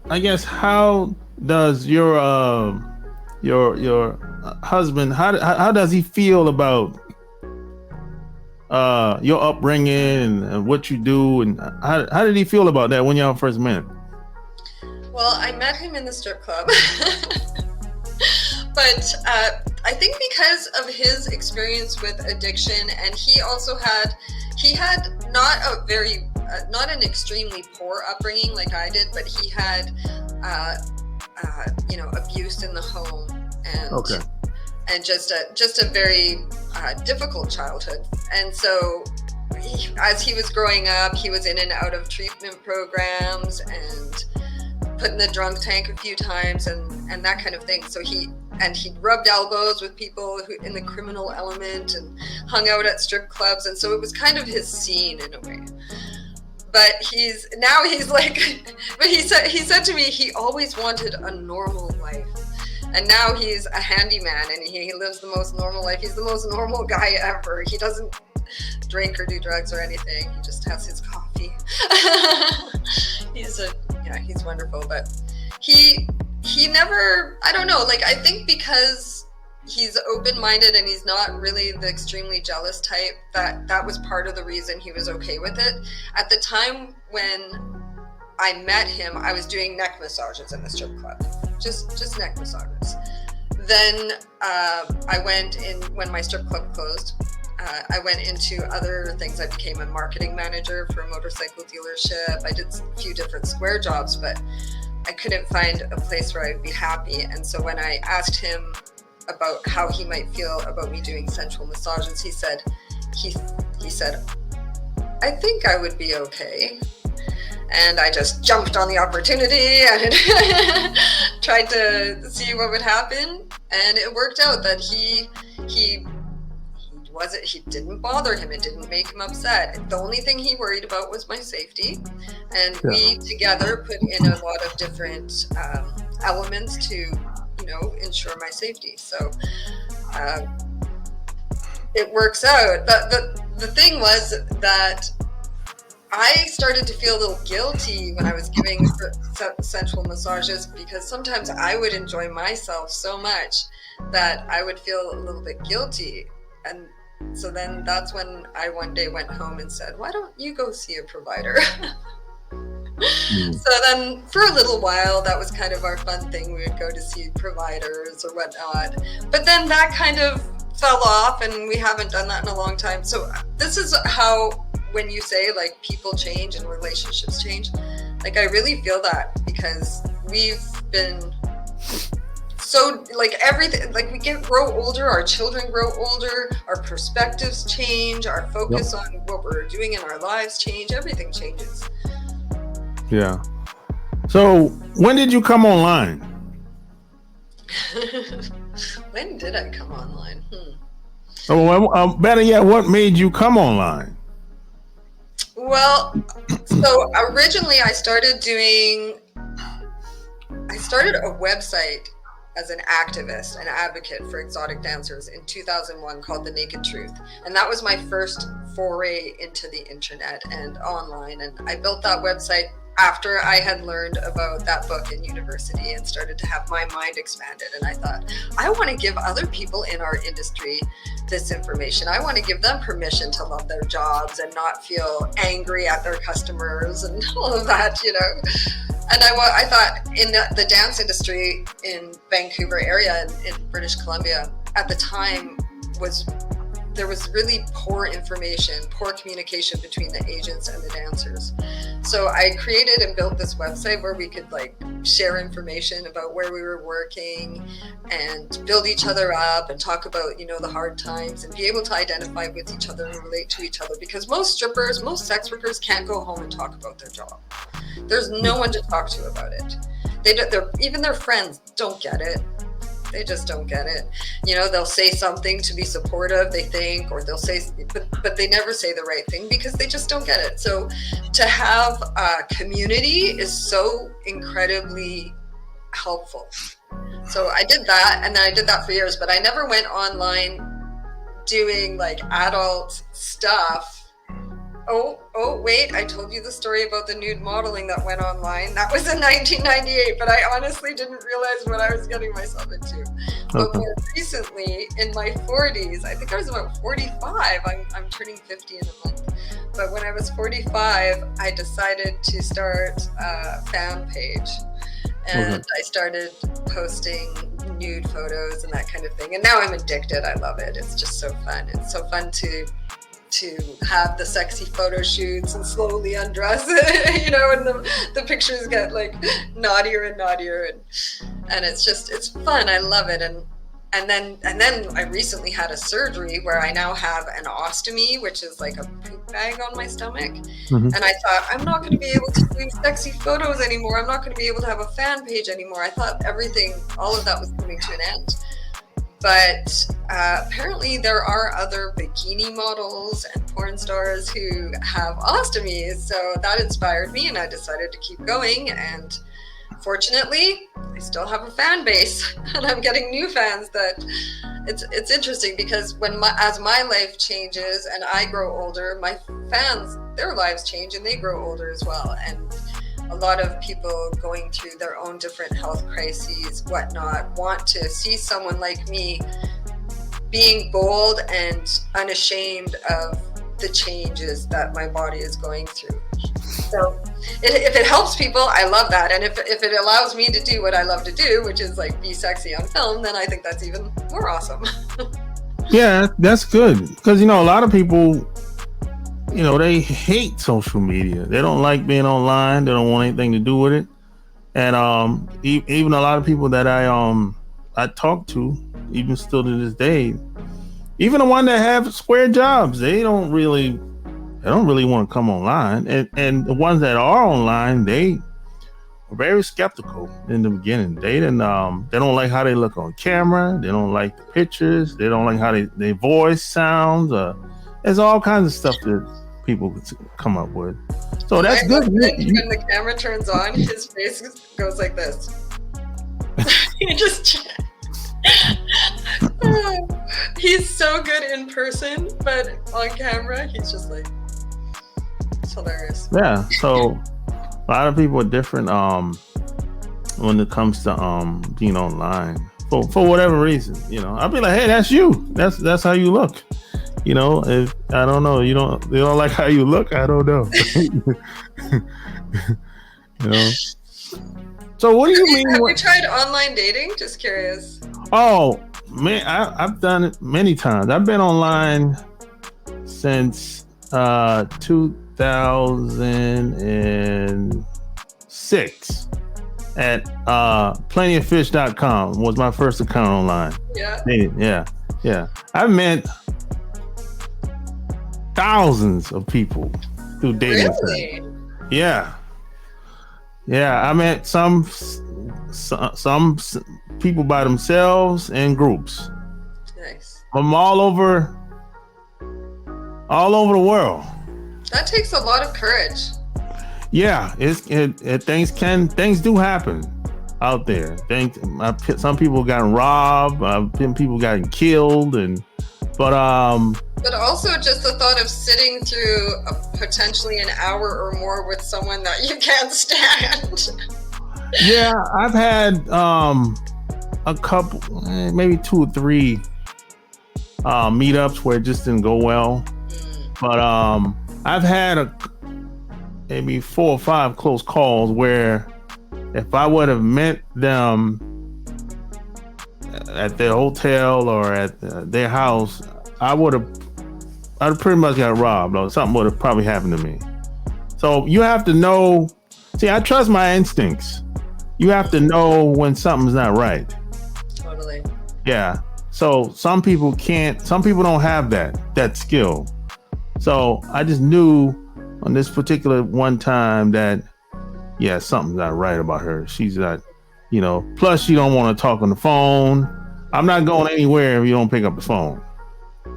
I guess, how does your husband, how does he feel about your upbringing and what you do, and how did he feel about that when y'all first met? Well, I met him in the strip club. But I think because of his experience with addiction, and he had not a very not an extremely poor upbringing like I did, but he had you know, abuse in the home, and and just a very difficult childhood. And so as he was growing up, he was in and out of treatment programs and put in the drunk tank a few times and that kind of thing. So he rubbed elbows with people who in the criminal element and hung out at strip clubs. And so it was kind of his scene in a way. But he's like, but he said to me, he always wanted a normal life. And now he's a handyman and he lives the most normal life. He's the most normal guy ever. He doesn't drink or do drugs or anything. He just has his coffee. He's wonderful. But he never, I don't know, like, I think because he's open-minded and he's not really the extremely jealous type, that was part of the reason he was okay with it. At the time when I met him, I was doing neck massages in the strip club, just neck massages. Then I went in when my strip club closed. I went into other things. I became a marketing manager for a motorcycle dealership. I did a few different square jobs, but I couldn't find a place where I'd be happy. And so when I asked him about how he might feel about me doing sensual massages, he said, I think I would be okay. And I just jumped on the opportunity and tried to see what would happen. And it worked out that he didn't bother him. It didn't make him upset. The only thing he worried about was my safety. And we together put in a lot of different elements to, you know, ensure my safety. So it works out. The thing was that I started to feel a little guilty when I was giving sensual massages, because sometimes I would enjoy myself so much that I would feel a little bit guilty. And so then that's when I one day went home and said, why don't you go see a provider? So then for a little while, that was kind of our fun thing. We would go to see providers or whatnot. But then that kind of fell off and we haven't done that in a long time. So this is how, when you say like people change and relationships change, like I really feel that, because we've been so like everything, like we grow older, our children grow older, our perspectives change, our focus on what we're doing in our lives change, everything changes. Yeah. So when did you come online? When did I come online? Oh, better yet, what made you come online? Well, so originally I started a website as an activist, an advocate for exotic dancers in 2001 called The Naked Truth. And that was my first foray into the internet and online. And I built that website after I had learned about that book in university and started to have my mind expanded. And I thought, I want to give other people in our industry this information. I want to give them permission to love their jobs and not feel angry at their customers and all of that, you know. And I thought in the dance industry in Vancouver area in British Columbia at the time there was really poor information, poor communication between the agents and the dancers. So I created and built this website where we could like share information about where we were working and build each other up and talk about, you know, the hard times and be able to identify with each other and relate to each other, because most strippers, most sex workers can't go home and talk about their job. There's no one to talk to about it. Even their friends don't get it. They just don't get it. You know, they'll say something to be supportive, they think, or they'll say, but they never say the right thing because they just don't get it. So to have a community is so incredibly helpful. So I did that, and then I did that for years, but I never went online doing like adult stuff. Oh, wait, I told you the story about the nude modeling that went online. That was in 1998, but I honestly didn't realize what I was getting myself into. But more recently, in my 40s, I think I was about 45. I'm turning 50 in a month. But when I was 45, I decided to start a fan page. And I started posting nude photos and that kind of thing. And now I'm addicted. I love it. It's just so fun. It's so fun to have the sexy photo shoots and slowly undress it, you know, and the pictures get like naughtier and naughtier, and it's fun. I love it. And then I recently had a surgery where I now have an ostomy, which is like a poop bag on my stomach. And I thought, I'm not going to be able to do sexy photos anymore. I'm not going to be able to have a fan page anymore. I thought all of that was coming to an end. But apparently there are other bikini models and porn stars who have ostomies. So that inspired me, and I decided to keep going. And fortunately, I still have a fan base, and I'm getting new fans. That it's interesting because as my life changes and I grow older, my fans, their lives change and they grow older as well. And a lot of people going through their own different health crises, whatnot, want to see someone like me being bold and unashamed of the changes that my body is going through. So if it helps people, I love that. And if it allows me to do what I love to do, which is like be sexy on film, then I think that's even more awesome. Yeah, that's good. Because, you know, a lot of people, you know, they hate social media. They don't like being online. They don't want anything to do with it. And even a lot of people that I talk to, even still to this day, even the one that have square jobs, they don't really want to come online. And the ones that are online, they are very skeptical in the beginning. They don't like how they look on camera. They don't like the pictures. They don't like how their voice sounds. There's all kinds of stuff that people come up with. So that's good. When the camera turns on, his face goes like this. He just he's so good in person, but on camera, he's just like, it's hilarious. Yeah. So a lot of people are different when it comes to being online for whatever reason. You know, I'll be like, hey, that's you. That's how you look. You know, if I don't know, they don't like how you look. I don't know. You know. So what do you mean? Have you tried online dating? Just curious. Oh man, I've done it many times. I've been online since 2006 at plentyoffish.com was my first account online. Yeah. I've met thousands of people through dating sites. Yeah. I met some people by themselves and groups. Nice. From all over the world. That takes a lot of courage. Yeah, things do happen out there. Some people got robbed, people got killed, but also just the thought of sitting through potentially an hour or more with someone that you can't stand. Yeah, I've had a couple, maybe 2 or 3 meetups where it just didn't go well. But I've had maybe 4 or 5 close calls where if I would have met them at their hotel or at their house, I'd pretty much got robbed, or something would have probably happened to me. So you have to know. See, I trust my instincts. You have to know when something's not right. Totally. Yeah. So some people don't have that skill. So I just knew on this particular one time that, yeah, something's not right about her. She's not, plus she don't want to talk on the phone. I'm not going anywhere if you don't pick up the phone.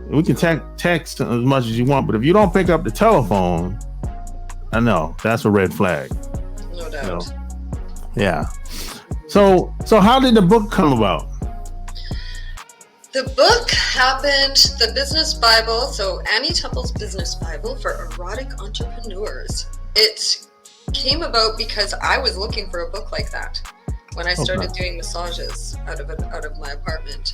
We can text as much as you want, but if you don't pick up the telephone, I know that's a red flag. No doubt. Yeah. So how did the book come about? The book happened, the Business Bible, so Annie Temple's Business Bible for Erotic Entrepreneurs. It came about because I was looking for a book like that when I started doing massages out of my apartment.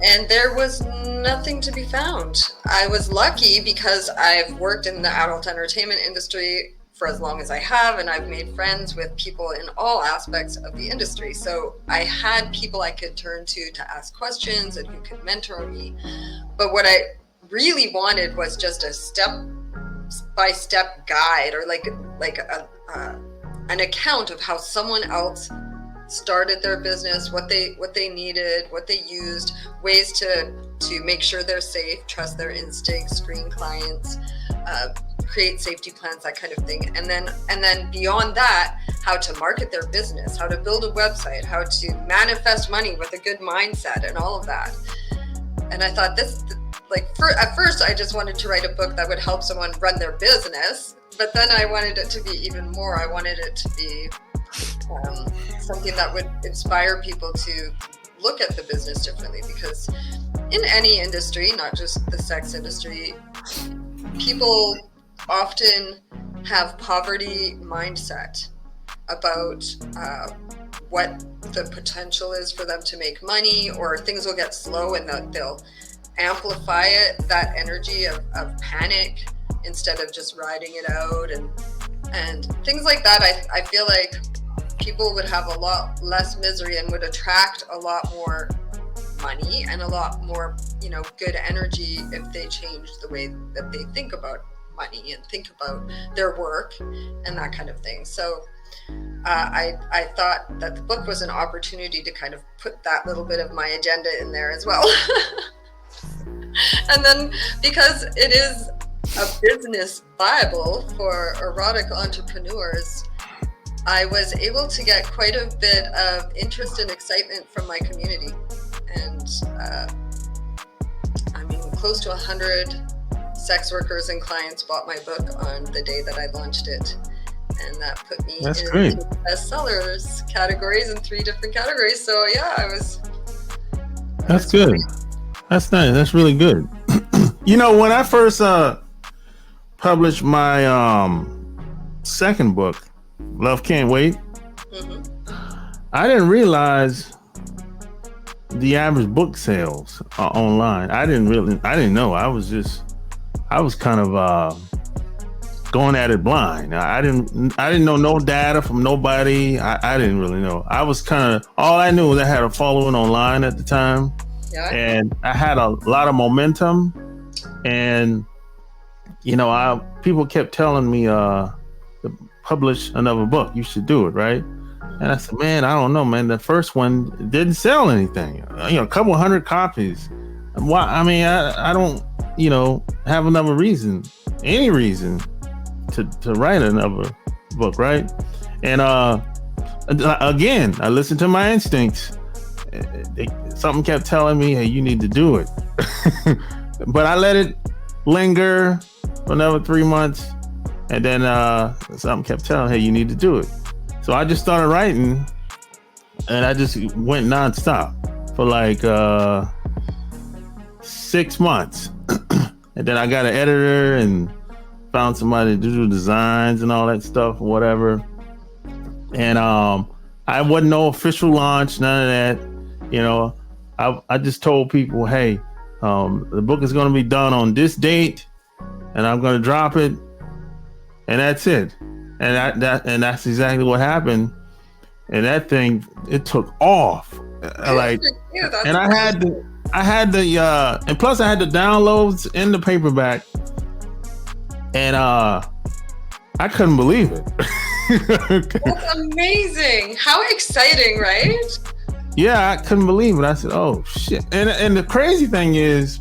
And there was nothing to be found. I was lucky because I've worked in the adult entertainment industry for as long as I have, and I've made friends with people in all aspects of the industry. So I had people I could turn to ask questions and who could mentor me. But what I really wanted was just a step-by-step guide, or like an account of how someone else started their business, what they needed, what they used, ways to make sure they're safe, trust their instincts, screen clients, create safety plans, that kind of thing. And then beyond that, how to market their business, how to build a website, how to manifest money with a good mindset, and all of that. And I thought at first I just wanted to write a book that would help someone run their business, but then I wanted it to be even more. I wanted it to be something that would inspire people to look at the business differently, because in any industry, not just the sex industry, people often have poverty mindset about what the potential is for them to make money, or things will get slow and they'll amplify that energy of panic instead of just riding it out and things like that. I feel like people would have a lot less misery and would attract a lot more money and a lot more, good energy if they changed the way that they think about money and think about their work and that kind of thing. So I thought that the book was an opportunity to kind of put that little bit of my agenda in there as well. And then because it is a business Bible for erotic entrepreneurs, I was able to get quite a bit of interest and excitement from my community. And close to 100 sex workers and clients bought my book on the day that I launched it. And that put me in the bestsellers categories in 3 different categories. So yeah, That's good. That's nice. That's really good. When I first published my second book, Love Can't Wait, I didn't realize the average book sales online. I didn't know. I was kind of going at it blind. I didn't know no data from nobody. I didn't really know. I was kind of, all I knew was I had a following online at the time. Yeah. And I had a lot of momentum, and people kept telling me to publish another book. You should do it, right? And I said, man, I don't know, man. The first one didn't sell anything. A couple 100 copies. Why? I mean, I don't, have any reason to write another book, right? And again, I listened to my instincts. Something kept telling me, hey, you need to do it. But I let it linger, for another 3 months. And then something kept telling, hey, you need to do it. So I just started writing, and I just went nonstop for like 6 months. And then I got an editor and found somebody to do designs and all that stuff, whatever. And I wasn't no official launch, none of that. You know, I just told people, hey, the book is going to be done on this date, and I'm going to drop it, and that's it. And that's exactly what happened. And that thing, it took off. Like, and I had the and plus I had the downloads in the paperback, and I couldn't believe it. That's amazing. How exciting, right? Yeah, I couldn't believe it. I said, oh shit. And the crazy thing is,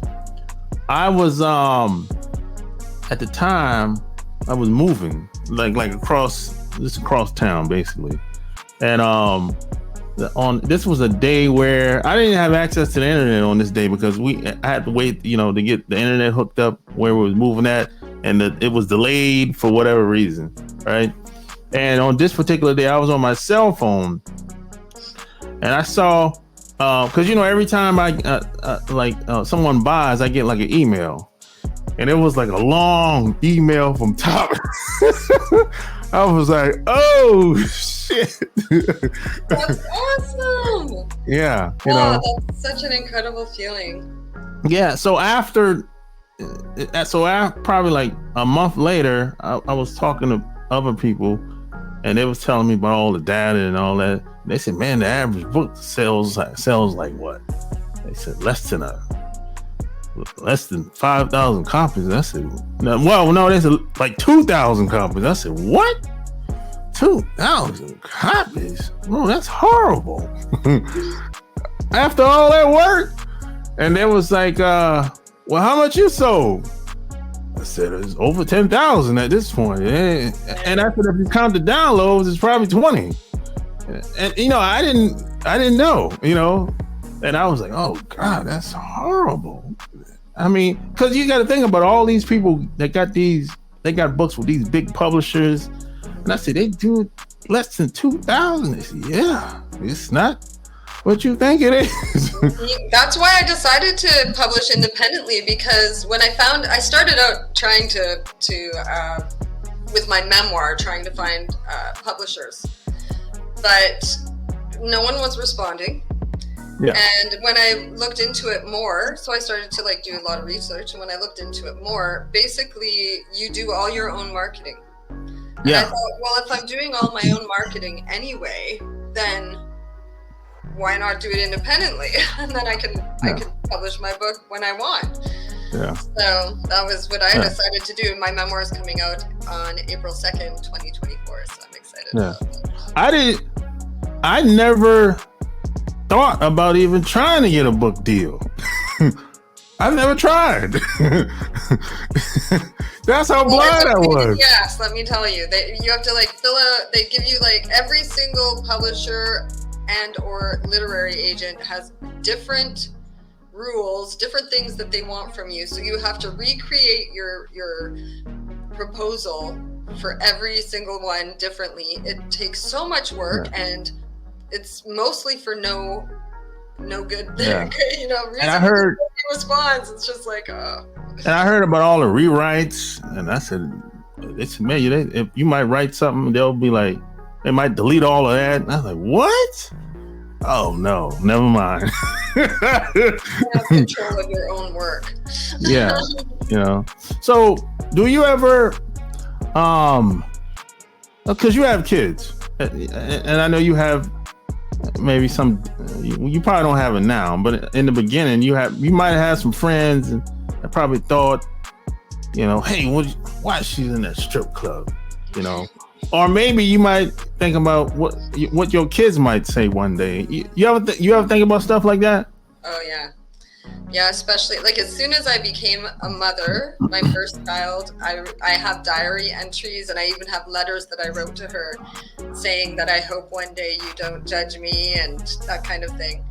I was at the time I was moving like across town basically. And this was a day where I didn't have access to the internet on this day, because I had to wait, to get the internet hooked up where we was moving at, and it was delayed for whatever reason, right? And on this particular day, I was on my cell phone, and I saw, because every time someone buys, I get like an email, and it was like a long email from Top. I was like, oh shit. That's awesome. Yeah. That's such an incredible feeling. Yeah. So after probably like a month later, I was talking to other people, and they was telling me about all the data and all that. They said, man, the average book sells like what? They said less than 5,000 copies. I said, no, they said like 2,000 copies. I said, what? 2,000 copies? No, that's horrible. After all that work. And they was like, well, how much you sold? I said, it's over 10,000 at this point. And I said, if you count the downloads, it's probably 20. And I didn't know, and I was like, oh God, that's horrible. I mean, because you got to think about all these people that they got books with these big publishers. And I said, they do less than 2,000. They said, yeah, it's not what you think it is. That's why I decided to publish independently, because when I started out trying to with my memoir, trying to find publishers, but no one was responding. Yeah. And when I looked into it more, so I started to do a lot of research. And when I looked into it more, basically you do all your own marketing. And I thought, well, if I'm doing all my own marketing anyway, then why not do it independently? And then I can publish my book when I want. Yeah. So that was what I decided to do. My memoir is coming out on April 2nd, 2024. So I'm excited about that. I never thought about even trying to get a book deal. I've never tried. That's how blind I was. Yes, let me tell you. You have to fill out, they give you every single publisher and or literary agent has different rules, different things that they want from you. So you have to recreate your proposal for every single one differently. It takes so much work, and it's mostly for no good thing. And I heard response. It's just oh. And I heard about all the rewrites, and I said, it's man, if you might write something, they'll be like, they might delete all of that. And I was like, what? Oh no, never mind. You have control of your own work. Yeah. So do you ever because you have kids, and I know you have maybe some, you probably don't have it now, but in the beginning you might have had some friends that probably thought, hey, why is she in that strip club? Or maybe you might think about what your kids might say one day. You ever think about stuff like that? Oh yeah, especially as soon as I became a mother, my first child, I have diary entries, and I even have letters that I wrote to her saying that I hope one day you don't judge me and that kind of thing.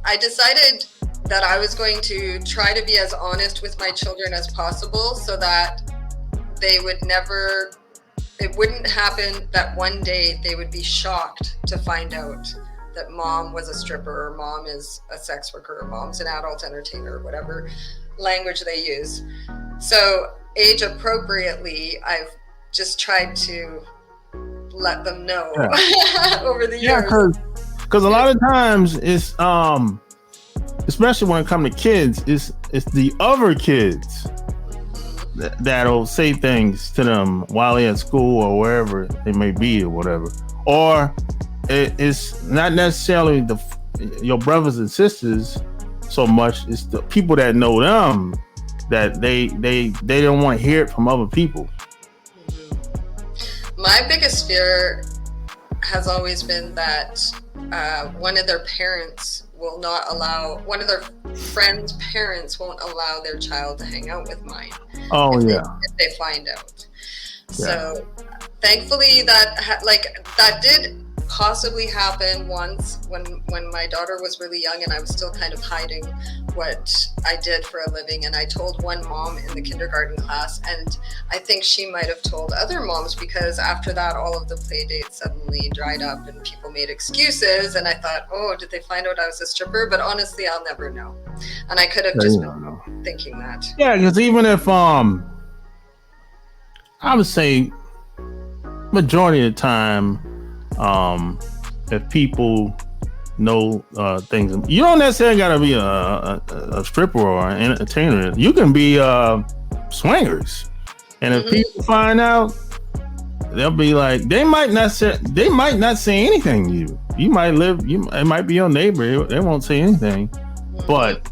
I decided that I was going to try to be as honest with my children as possible so that they would never, it wouldn't happen that one day they would be shocked to find out that mom was a stripper, or mom is a sex worker, or mom's an adult entertainer, or whatever language they use. So age appropriately, I've just tried to let them know over the years. Because a lot of times it's especially when it comes to kids, it's the other kids that'll say things to them while they're at school or wherever they may be or whatever. Or it's not necessarily your brothers and sisters so much, it's the people that know them that they don't want to hear it from other people. My biggest fear has always been that one of their parents will not allow, one of their friends' parents won't allow their child to hang out with mine. If they find out. Yeah. So thankfully that did possibly happen once when my daughter was really young and I was still kind of hiding what I did for a living, and I told one mom in the kindergarten class, and I think she might have told other moms, because after that all of the play dates suddenly dried up and people made excuses, and I thought, oh, did they find out I was a stripper? But honestly, I'll never know, and I could have just been thinking that. Yeah, because even if I would say majority of the time, if people know things, you don't necessarily gotta be a stripper or an entertainer. You can be swingers, and if people find out, they'll be like, they might not say anything to you. You might it might be your neighbor. They won't say anything, but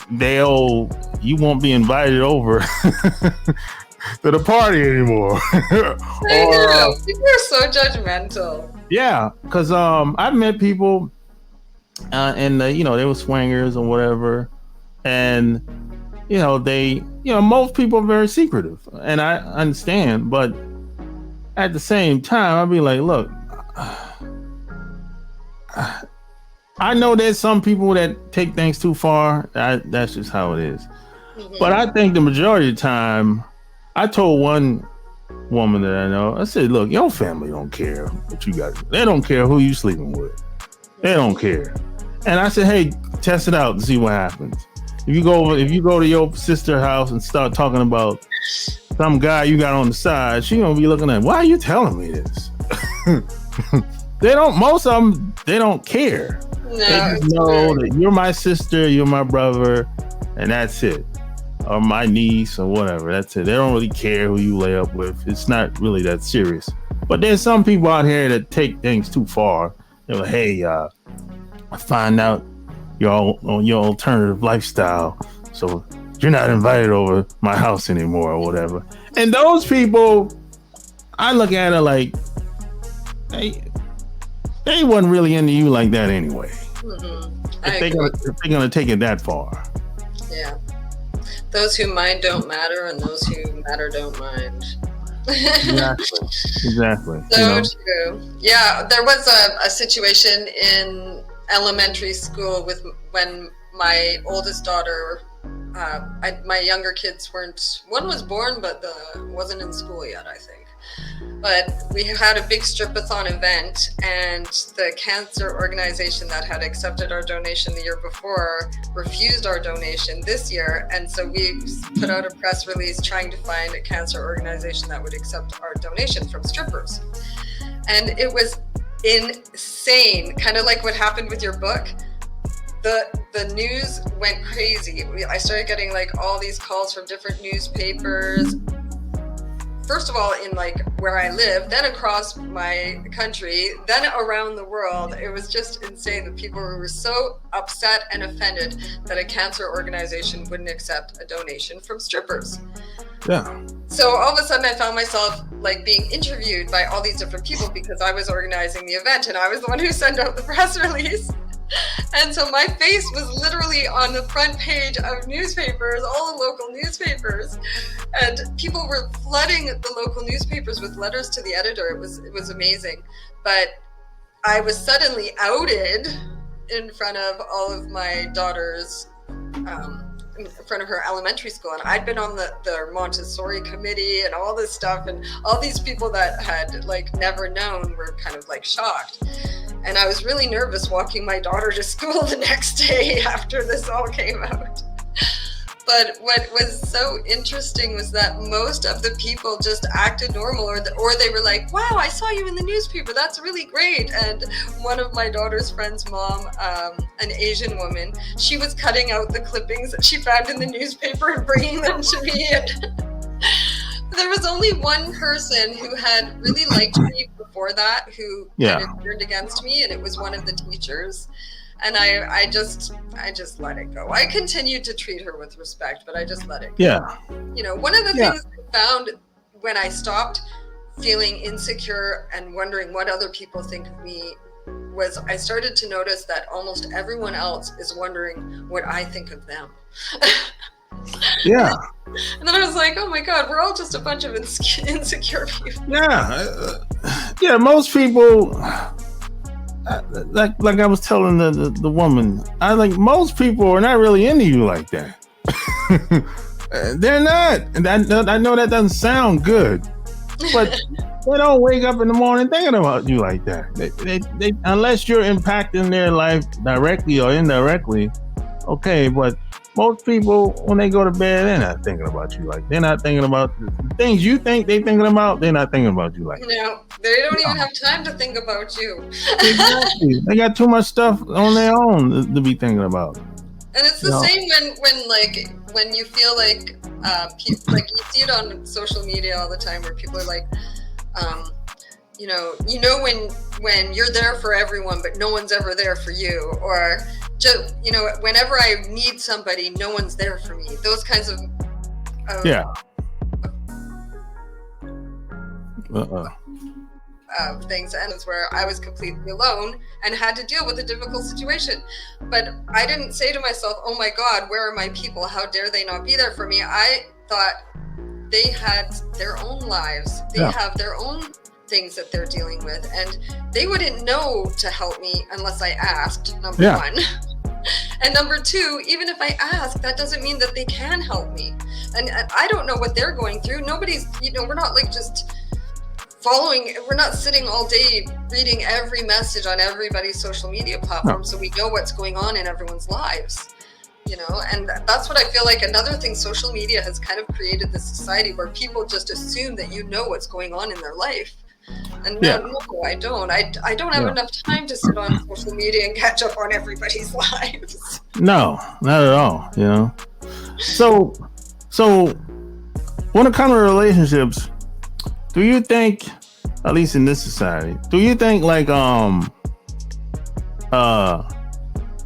you won't be invited over to the party anymore. People are so judgmental. Yeah, because I've met people and they were swingers or whatever, and most people are very secretive, and I understand, but at the same time I'd be like, look, I know there's some people that take things too far. That's just how it is. But I think the majority of the time, I told one woman that I know, I said, look, your family don't care what you got. They don't care who you sleeping with. They don't care. And I said, hey, test it out and see what happens. If you go to your sister's house and start talking about some guy you got on the side, she gonna be looking at, why are you telling me this? Most of them, they don't care. No, they just know that you're my sister, you're my brother, and that's it. Or my niece or whatever. That's it. They don't really care who you lay up with. It's not really that serious. But there's some people out here that take things too far. They're like, hey, I find out your alternative lifestyle, so you're not invited over my house anymore or whatever. And those people, I look at it like they wasn't really into you like that anyway. If they're gonna take it that far. Yeah. Those who mind don't matter, and those who matter don't mind. Exactly. So true. Yeah, there was a situation in elementary school when my oldest daughter, my younger kids one was born, but wasn't in school yet, I think. But we had a big stripathon event, and the cancer organization that had accepted our donation the year before refused our donation this year. And so we put out a press release trying to find a cancer organization that would accept our donation from strippers. And it was insane, kind of like what happened with your book. The news went crazy. I started getting like all these calls from different newspapers. First of all, in like where I live, then across my country, then around the world. It was just insane that people were so upset and offended that a cancer organization wouldn't accept a donation from strippers. Yeah. So all of a sudden I found myself like being interviewed by all these different people because I was organizing the event and I was the one who sent out the press release. And so my face was literally on the front page of newspapers, all the local newspapers, and people were flooding the local newspapers with letters to the editor. It was amazing. But I was suddenly outed in front of all of my daughter's in front of her elementary school, and I'd been on the Montessori committee and all this stuff, and all these people that had like never known were kind of like shocked. And I was really nervous walking my daughter to school the next day after this all came out. But what was so interesting was that most of the people just acted normal, or they were like, wow, I saw you in the newspaper. That's really great. And one of my daughter's friend's mom, an Asian woman, she was cutting out the clippings that she found in the newspaper and bringing them to me. And there was only one person who had really liked me before that, who kind of turned against me, and it was one of the teachers. And I just let it go. I continued to treat her with respect, but I just let it go. Yeah. You know, one of the things I found when I stopped feeling insecure and wondering what other people think of me was I started to notice that almost everyone else is wondering what I think of them. Yeah. And then I was like, oh my God, we're all just a bunch of insecure people. Yeah. Yeah, most people... Like I was telling the woman, most people are not really into you like that. They're not. And I know that doesn't sound good, but they don't wake up in the morning thinking about you like that. They unless you're impacting their life directly or indirectly. Okay, but most people, when they go to bed, they're not thinking about you like. They're not thinking about the things you think they're thinking about. They're not thinking about you like. No, they don't even have time to think about you. Exactly. They got too much stuff on their own to be thinking about. And it's the same when you feel like you see it on social media all the time, where people are like, when you're there for everyone, but no one's ever there for you, or just, whenever I need somebody, no one's there for me. Those kinds of things, and it's where I was completely alone and had to deal with a difficult situation. But I didn't say to myself, oh my God, where are my people? How dare they not be there for me? I thought they had their own lives. They have their own things that they're dealing with, and they wouldn't know to help me unless I asked, number one. And number two, even if I ask, that doesn't mean that they can help me. And I don't know what they're going through. Nobody's, we're not like just we're not sitting all day reading every message on everybody's social media platform, so we know what's going on in everyone's lives. And that's what I feel like. Another thing, social media has kind of created this society where people just assume that you know what's going on in their life. And no, I don't. I don't have enough time to sit on social media and catch up on everybody's lives. No, not at all. So when it comes to relationships, do you think, at least in this society, do you think like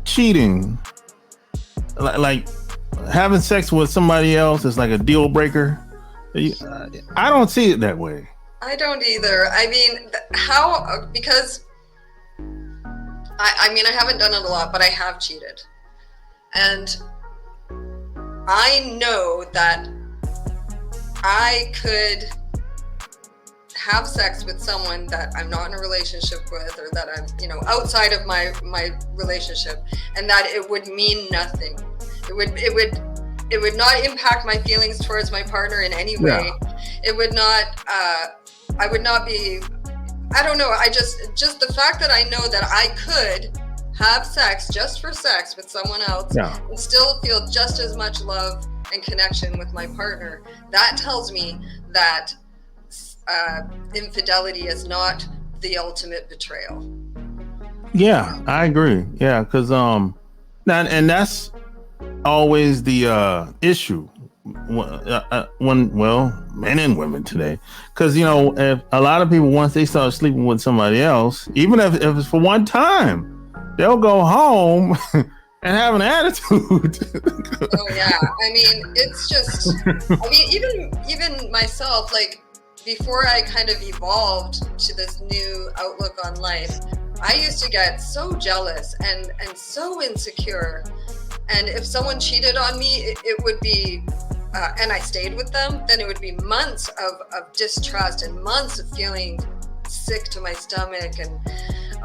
cheating, like having sex with somebody else is like a deal breaker? I don't see it that way. I don't either. I mean, because I haven't done it a lot, but I have cheated. And I know that I could have sex with someone that I'm not in a relationship with, or that I'm, outside of my relationship, and that it would mean nothing. It would not impact my feelings towards my partner in any way. It would not, I would not be, I don't know. Just the fact that I know that I could have sex just for sex with someone else and still feel just as much love and connection with my partner, that tells me that infidelity is not the ultimate betrayal. Yeah, I agree. Yeah, because and that's always the issue when men and women today, because if a lot of people, once they start sleeping with somebody else, even if it's for one time, they'll go home and have an attitude. Oh yeah, I mean, it's just, even myself, like before I kind of evolved to this new outlook on life, I used to get so jealous and so insecure. And if someone cheated on me, it would be, and I stayed with them, then it would be months of distrust and months of feeling sick to my stomach. And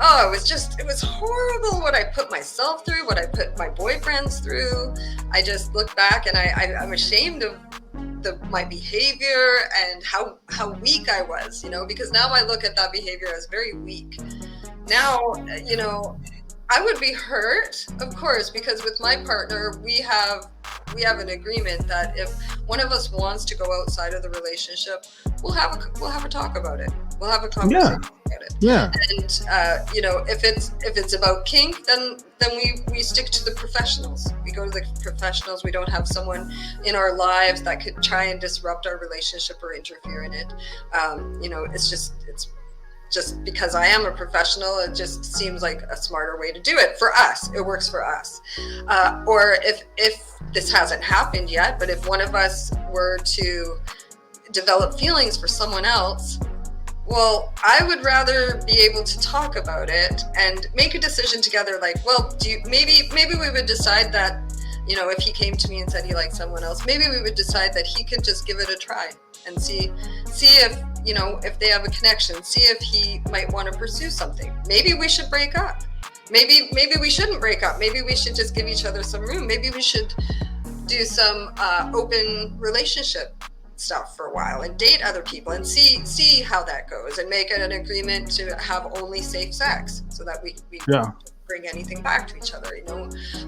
Oh, it was horrible what I put myself through, what I put my boyfriends through. I just look back and I'm ashamed of my behavior and how weak I was, because now I look at that behavior as very weak. Now, I would be hurt, of course, because with my partner, we have an agreement that if one of us wants to go outside of the relationship, we'll have a talk about it. We'll have a conversation about it. Yeah. And if it's about kink, then we stick to the professionals. We go to the professionals. We don't have someone in our lives that could try and disrupt our relationship or interfere in it. It's just because I am a professional, it just seems like a smarter way to do it for us. It works for us. Or if this hasn't happened yet, but if one of us were to develop feelings for someone else, well, I would rather be able to talk about it and make a decision together. Like, well, maybe we would decide that, if he came to me and said he liked someone else, maybe we would decide that he could just give it a try and see if, if they have a connection, see if he might want to pursue something. Maybe we should break up. Maybe we shouldn't break up. Maybe we should just give each other some room. Maybe we should do some open relationship stuff for a while and date other people and see how that goes and make an agreement to have only safe sex so that we don't bring anything back to each other,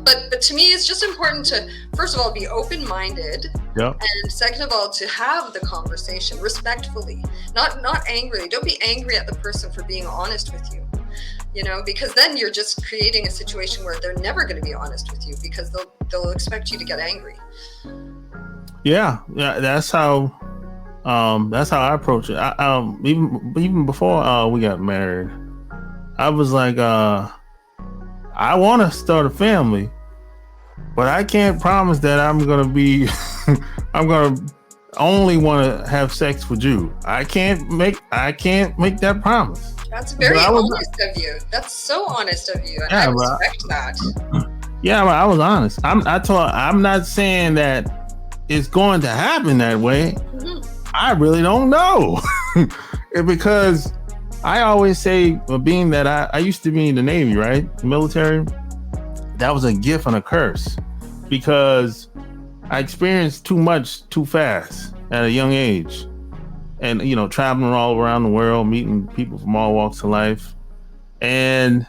But to me, it's just important to, first of all, be open-minded, and second of all, to have the conversation respectfully, not angrily. Don't be angry at the person for being honest with you, because then you're just creating a situation where they're never going to be honest with you because they'll expect you to get angry. Yeah, that's how I approach it. Even before we got married, I was like, I want to start a family, but I can't promise that I'm gonna be. I'm gonna only want to have sex with you. I can't make that promise. That's very honest of you. That's so honest of you, and I respect that. Yeah, but I was honest. I'm not saying that it's going to happen that way. Mm-hmm. I really don't know. Because I always say, being that I used to be in the Navy, right? The military, that was a gift and a curse because I experienced too much too fast at a young age. And, traveling all around the world, meeting people from all walks of life. And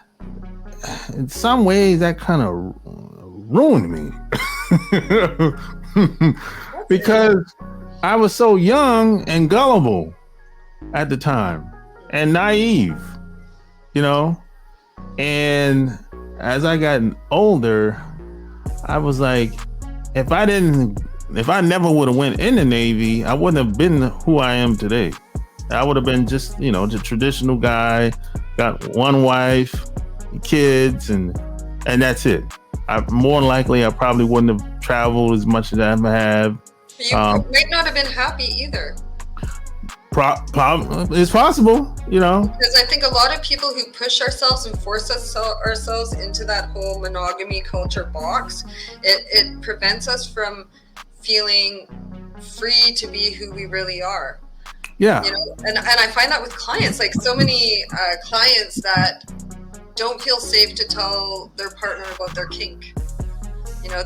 in some ways that kind of ruined me. Because I was so young and gullible at the time and naive, and as I got older, I was like, if I never would have went in the Navy, I wouldn't have been who I am today. I would have been just, the traditional guy, got one wife, kids, and that's it. More than likely, I probably wouldn't have traveled as much as I ever have. You might not have been happy either. It's possible, Because I think a lot of people who push ourselves and force ourselves into that whole monogamy culture box, it prevents us from feeling free to be who we really are. Yeah. And I find that with clients, like so many clients that don't feel safe to tell their partner about their kink.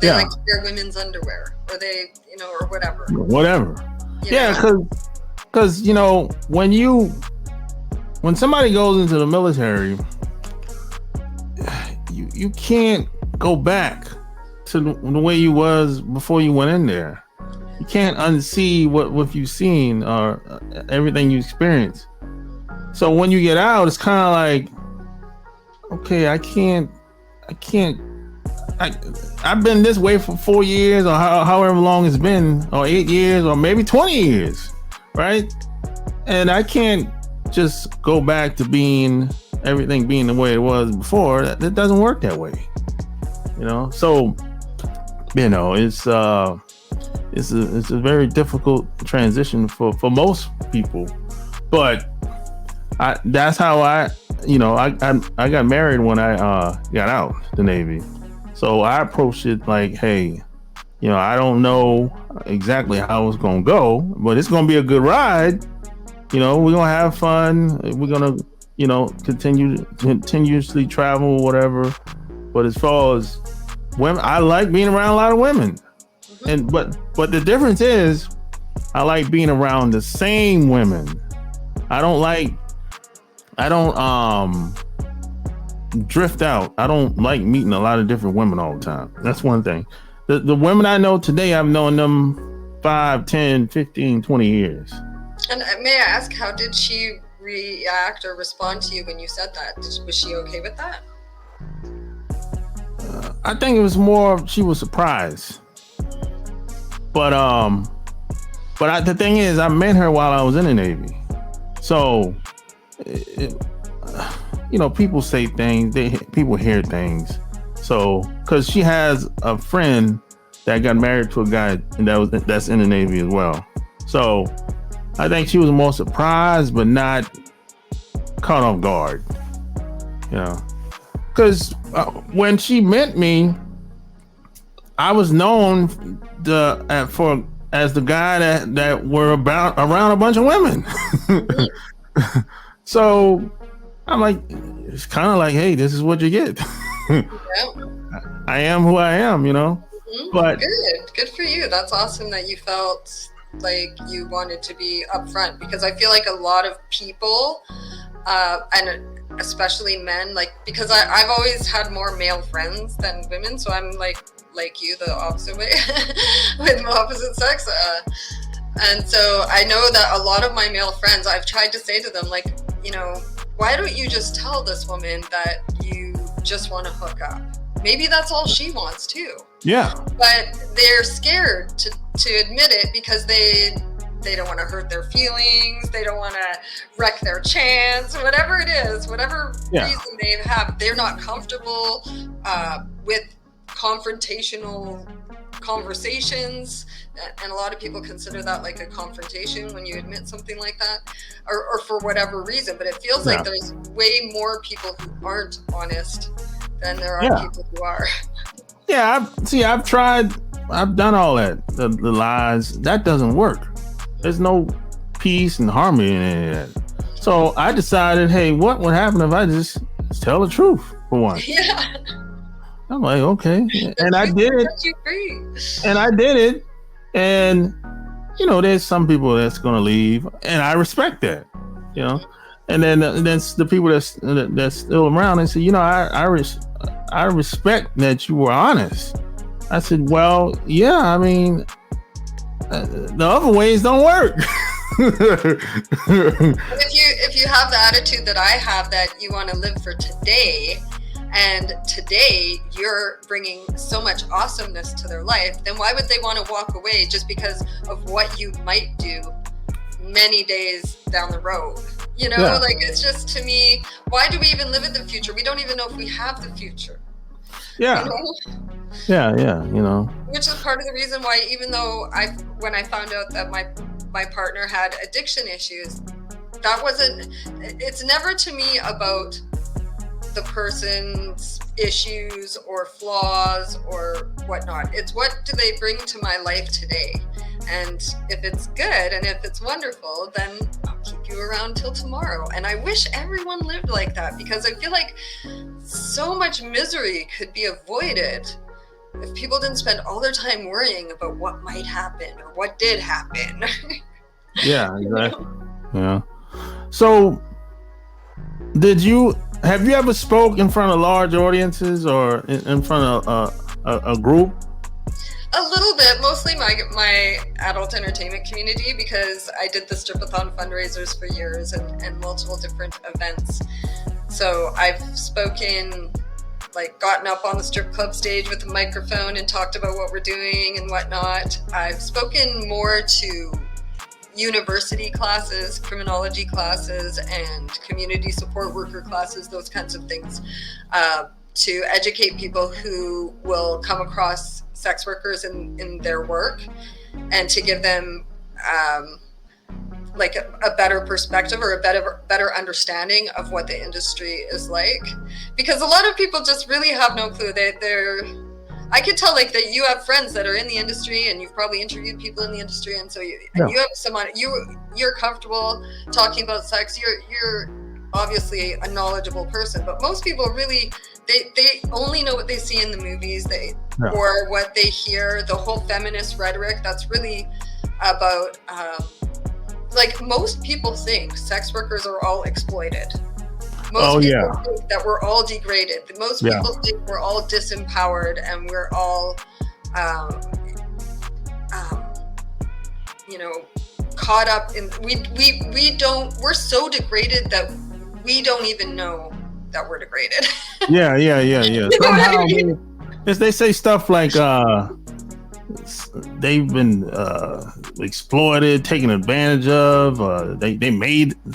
They like to wear women's underwear, or they, or whatever. Yeah, because when somebody goes into the military, you can't go back to the way you was before you went in there. You can't unsee what you've seen or everything you experienced. So when you get out, it's kind of like, okay, I've been this way for 4 years or however long it's been, or 8 years, or maybe 20 years, right? And I can't just go back to everything being the way it was before. That doesn't work that way, So, it's a very difficult transition for most people, but that's how I got married when I got out the Navy. So I approached it like, hey, I don't know exactly how it's going to go, but it's going to be a good ride. We're going to have fun. We're going to, continuously travel, whatever. But as far as women, I like being around a lot of women. But the difference is I like being around the same women. I don't drift out. I don't like meeting a lot of different women all the time. That's one thing. The women I know today, I've known them 5, 10, 15, 20 years. And may I ask, how did she react or respond to you when you said that? Was she okay with that? I think it was more she was surprised. But the thing is, I met her while I was in the Navy. So, people say things, people hear things. So, because she has a friend that got married to a guy that's in the Navy as well. So, I think she was more surprised, but not caught off guard. Because when she met me, I was known as the guy that were around a bunch of women. So I'm like, it's kind of like, hey, this is what you get. I am who I am, But good for you. That's awesome that you felt like you wanted to be upfront, because I feel like a lot of people, and especially men, because I've always had more male friends than women, so I'm like you, the opposite way, with opposite sex. And so I know that a lot of my male friends, I've tried to say to them, why don't you just tell this woman that you just want to hook up? Maybe that's all she wants too. Yeah. But they're scared to admit it because they don't want to hurt their feelings. They don't want to wreck their chance, whatever it is, whatever reason they have. They're not comfortable with confrontational conversations. And a lot of people consider that like a confrontation when you admit something like that, or for whatever reason. But it feels like there's way more people who aren't honest than there are people who are. Yeah, I've tried. I've done all that. The lies, that doesn't work. There's no peace and harmony in any of that. So I decided, hey, what would happen if I just tell the truth for once? Yeah. I'm like, okay. And I did it. And I did it. And, there's some people that's going to leave. And I respect that, And then the people that's still around, they say, I respect that you were honest. I said, well, yeah, I mean, the other ways don't work. If you have the attitude that I have, that you want to live for today, and today you're bringing so much awesomeness to their life, then why would they want to walk away just because of what you might do many days down the road? It's just, to me, why do we even live in the future? We don't even know if we have the future. Yeah. Yeah. Which is part of the reason why, even though when I found out that my partner had addiction issues, it's never to me about the person's issues or flaws or whatnot. It's what do they bring to my life today? And if it's good and if it's wonderful, then I'll keep you around till tomorrow. And I wish everyone lived like that, because I feel like so much misery could be avoided if people didn't spend all their time worrying about what might happen or what did happen. Yeah, exactly. Yeah. So have you ever spoke in front of large audiences or in front of a group? A little bit, mostly my adult entertainment community, because I did the Stripathon fundraisers for years and multiple different events. So I've spoken, gotten up on the strip club stage with a microphone and talked about what we're doing and whatnot. I've spoken more to university classes, criminology classes, and community support worker classes, those kinds of things, to educate people who will come across sex workers in their work, and to give them a better perspective or a better understanding of what the industry is like. Because a lot of people just really have no clue. I could tell that you have friends that are in the industry, and you've probably interviewed people in the industry, and so you have someone you're comfortable talking about sex. obviously a knowledgeable person, but most people really, they only know what they see in the movies, or what they hear, the whole feminist rhetoric that's really about, like, most people think sex workers are all exploited. Most people think that we're all degraded. Most people think we're all disempowered and we're all, caught up in, we're so degraded that we don't even know that we're degraded. Yeah. Somehow they say stuff like they've been exploited, taken advantage of,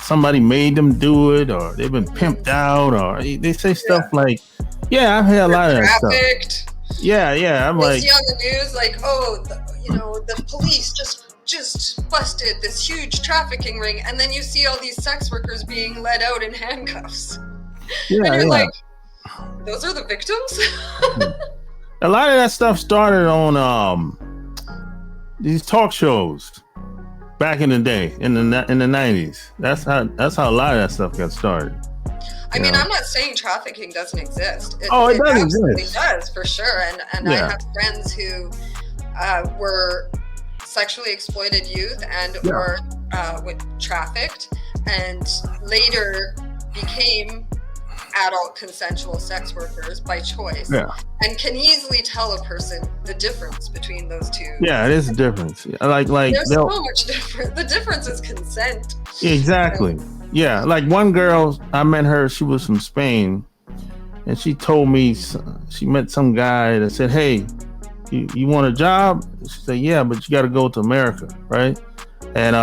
somebody made them do it, or they've been pimped out, or they say stuff like, I've heard a lot of that stuff. I'm like, see on the news, like, the police just busted this huge trafficking ring, and then you see all these sex workers being led out in handcuffs. And you're like, those are the victims? A lot of that stuff started on these talk shows back in the day, in the 90s. That's how a lot of that stuff got started. I mean, I'm not saying trafficking doesn't exist. It does absolutely exist. Does, for sure. And I have friends who were sexually exploited youth and or trafficked, and later became adult consensual sex workers by choice, and can easily tell a person the difference between those two. It is a difference. Like there's so much difference. The difference is consent. Exactly. Like one girl, I met her, she was from Spain, and she told me she met some guy that said, "Hey, you want a job?" She said, "Yeah, but you got to go to America, right?" And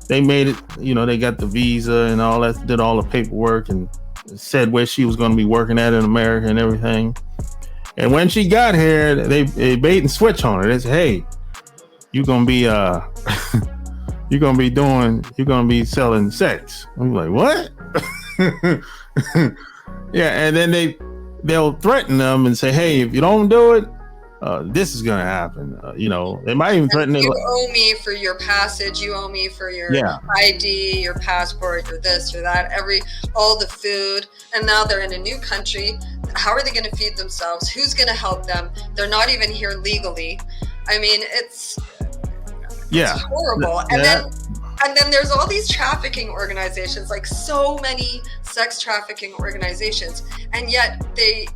they made it, they got the visa and all that, did all the paperwork, and said where she was going to be working at in America and everything. And when she got here, they bait and switch on her. They said, "Hey, you're going to be selling sex." I'm like, "What?" And then they'll threaten them and say, "Hey, if you don't do it, this is going to happen." They might even threaten you owe me for your passage, you owe me for your ID, your passport, your this or that, all the food. And now they're in a new country. How are they going to feed themselves? Who's going to help them? They're not even here legally. I mean, it's horrible. And then there's all these trafficking organizations, like so many sex trafficking organizations, and yet they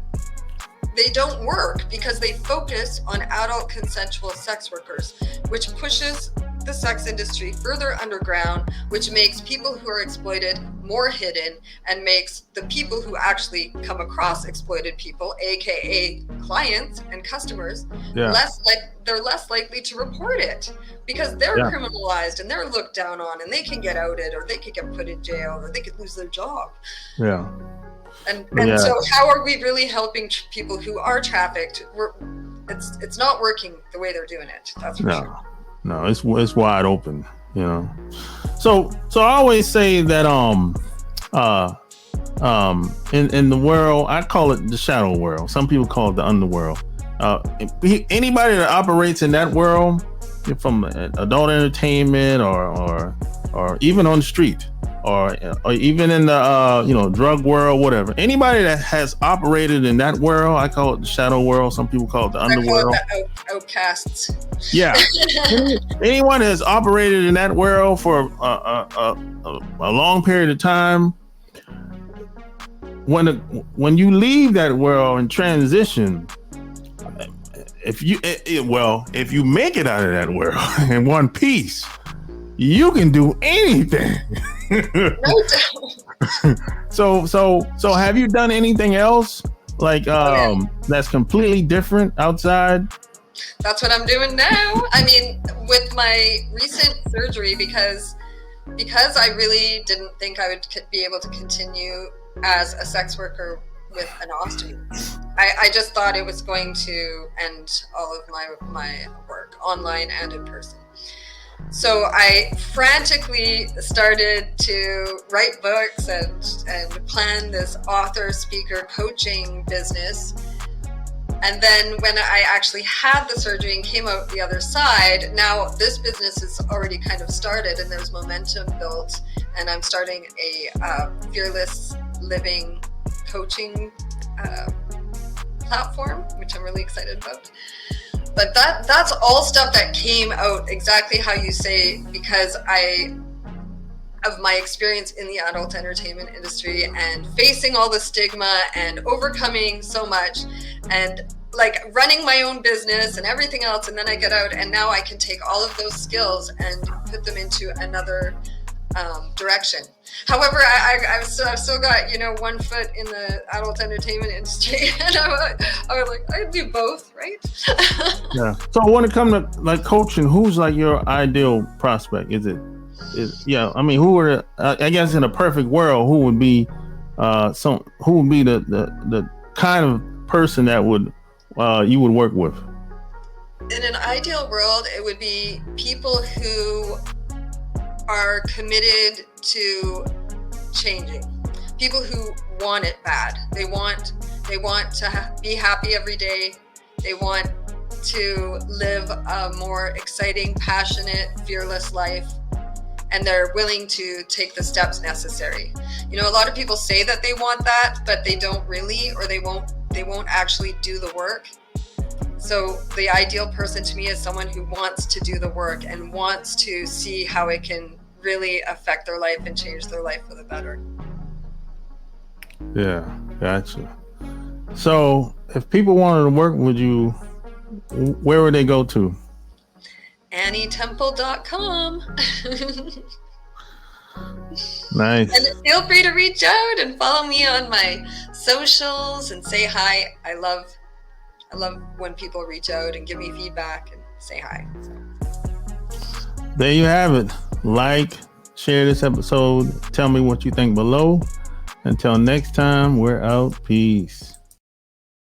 don't work because they focus on adult consensual sex workers, which pushes the sex industry further underground, which makes people who are exploited more hidden, and makes the people who actually come across exploited people, aka clients and customers, they're less likely to report it because they're criminalized and they're looked down on, and they can get outed, or they could get put in jail, or they could lose their job. And so how are we really helping people who are trafficked? It's not working the way they're doing it. That's for sure. No, it's wide open, So I always say that in the world, I call it the shadow world. Some people call it the underworld. Anybody that operates in that world, from adult entertainment or even on the street, or even in the drug world, whatever. Anybody that has operated in that world, I call it the shadow world. Some people call it the underworld. I call it the outcasts. Yeah. Anyone that has operated in that world for a long period of time, when you leave that world and transition, if you make it out of that world in one piece, you can do anything. No doubt. So have you done anything else that's completely different outside? That's what I'm doing now. I mean, with my recent surgery, because I really didn't think I would be able to continue as a sex worker with an ostomy. I just thought it was going to end all of my work, online and in person. So I frantically started to write books and plan this author, speaker, coaching business. And then when I actually had the surgery and came out the other side, now this business is already kind of started and there's momentum built. and I'm starting a fearless living coaching platform, which I'm really excited about. But that's all stuff that came out exactly how you say, because of my experience in the adult entertainment industry and facing all the stigma and overcoming so much and like running my own business and everything else. And then I get out and now I can take all of those skills and put them into another direction. However, I've still got, one foot in the adult entertainment industry, and I was like, I do both, right? Yeah. So when it comes to like coaching, who's like your ideal prospect? I mean, who are I guess in a perfect world, who would be who would be the kind of person that would you would work with? In an ideal world, it would be people who are committed to changing, people who want it bad. They want to be happy every day. They want to live a more exciting, passionate, fearless life, and they're willing to take the steps necessary. A lot of people say that they want that, but they don't really, or they won't actually do the work. So the ideal person to me is someone who wants to do the work and wants to see how it can really affect their life and change their life for the better. Yeah, gotcha. So if people wanted to work with you, where would they go to? AnnieTemple.com. Nice. And feel free to reach out and follow me on my socials and say hi. I love when people reach out and give me feedback and say hi. There you have it. Like, share this episode. Tell me what you think below. Until next time, we're out. Peace.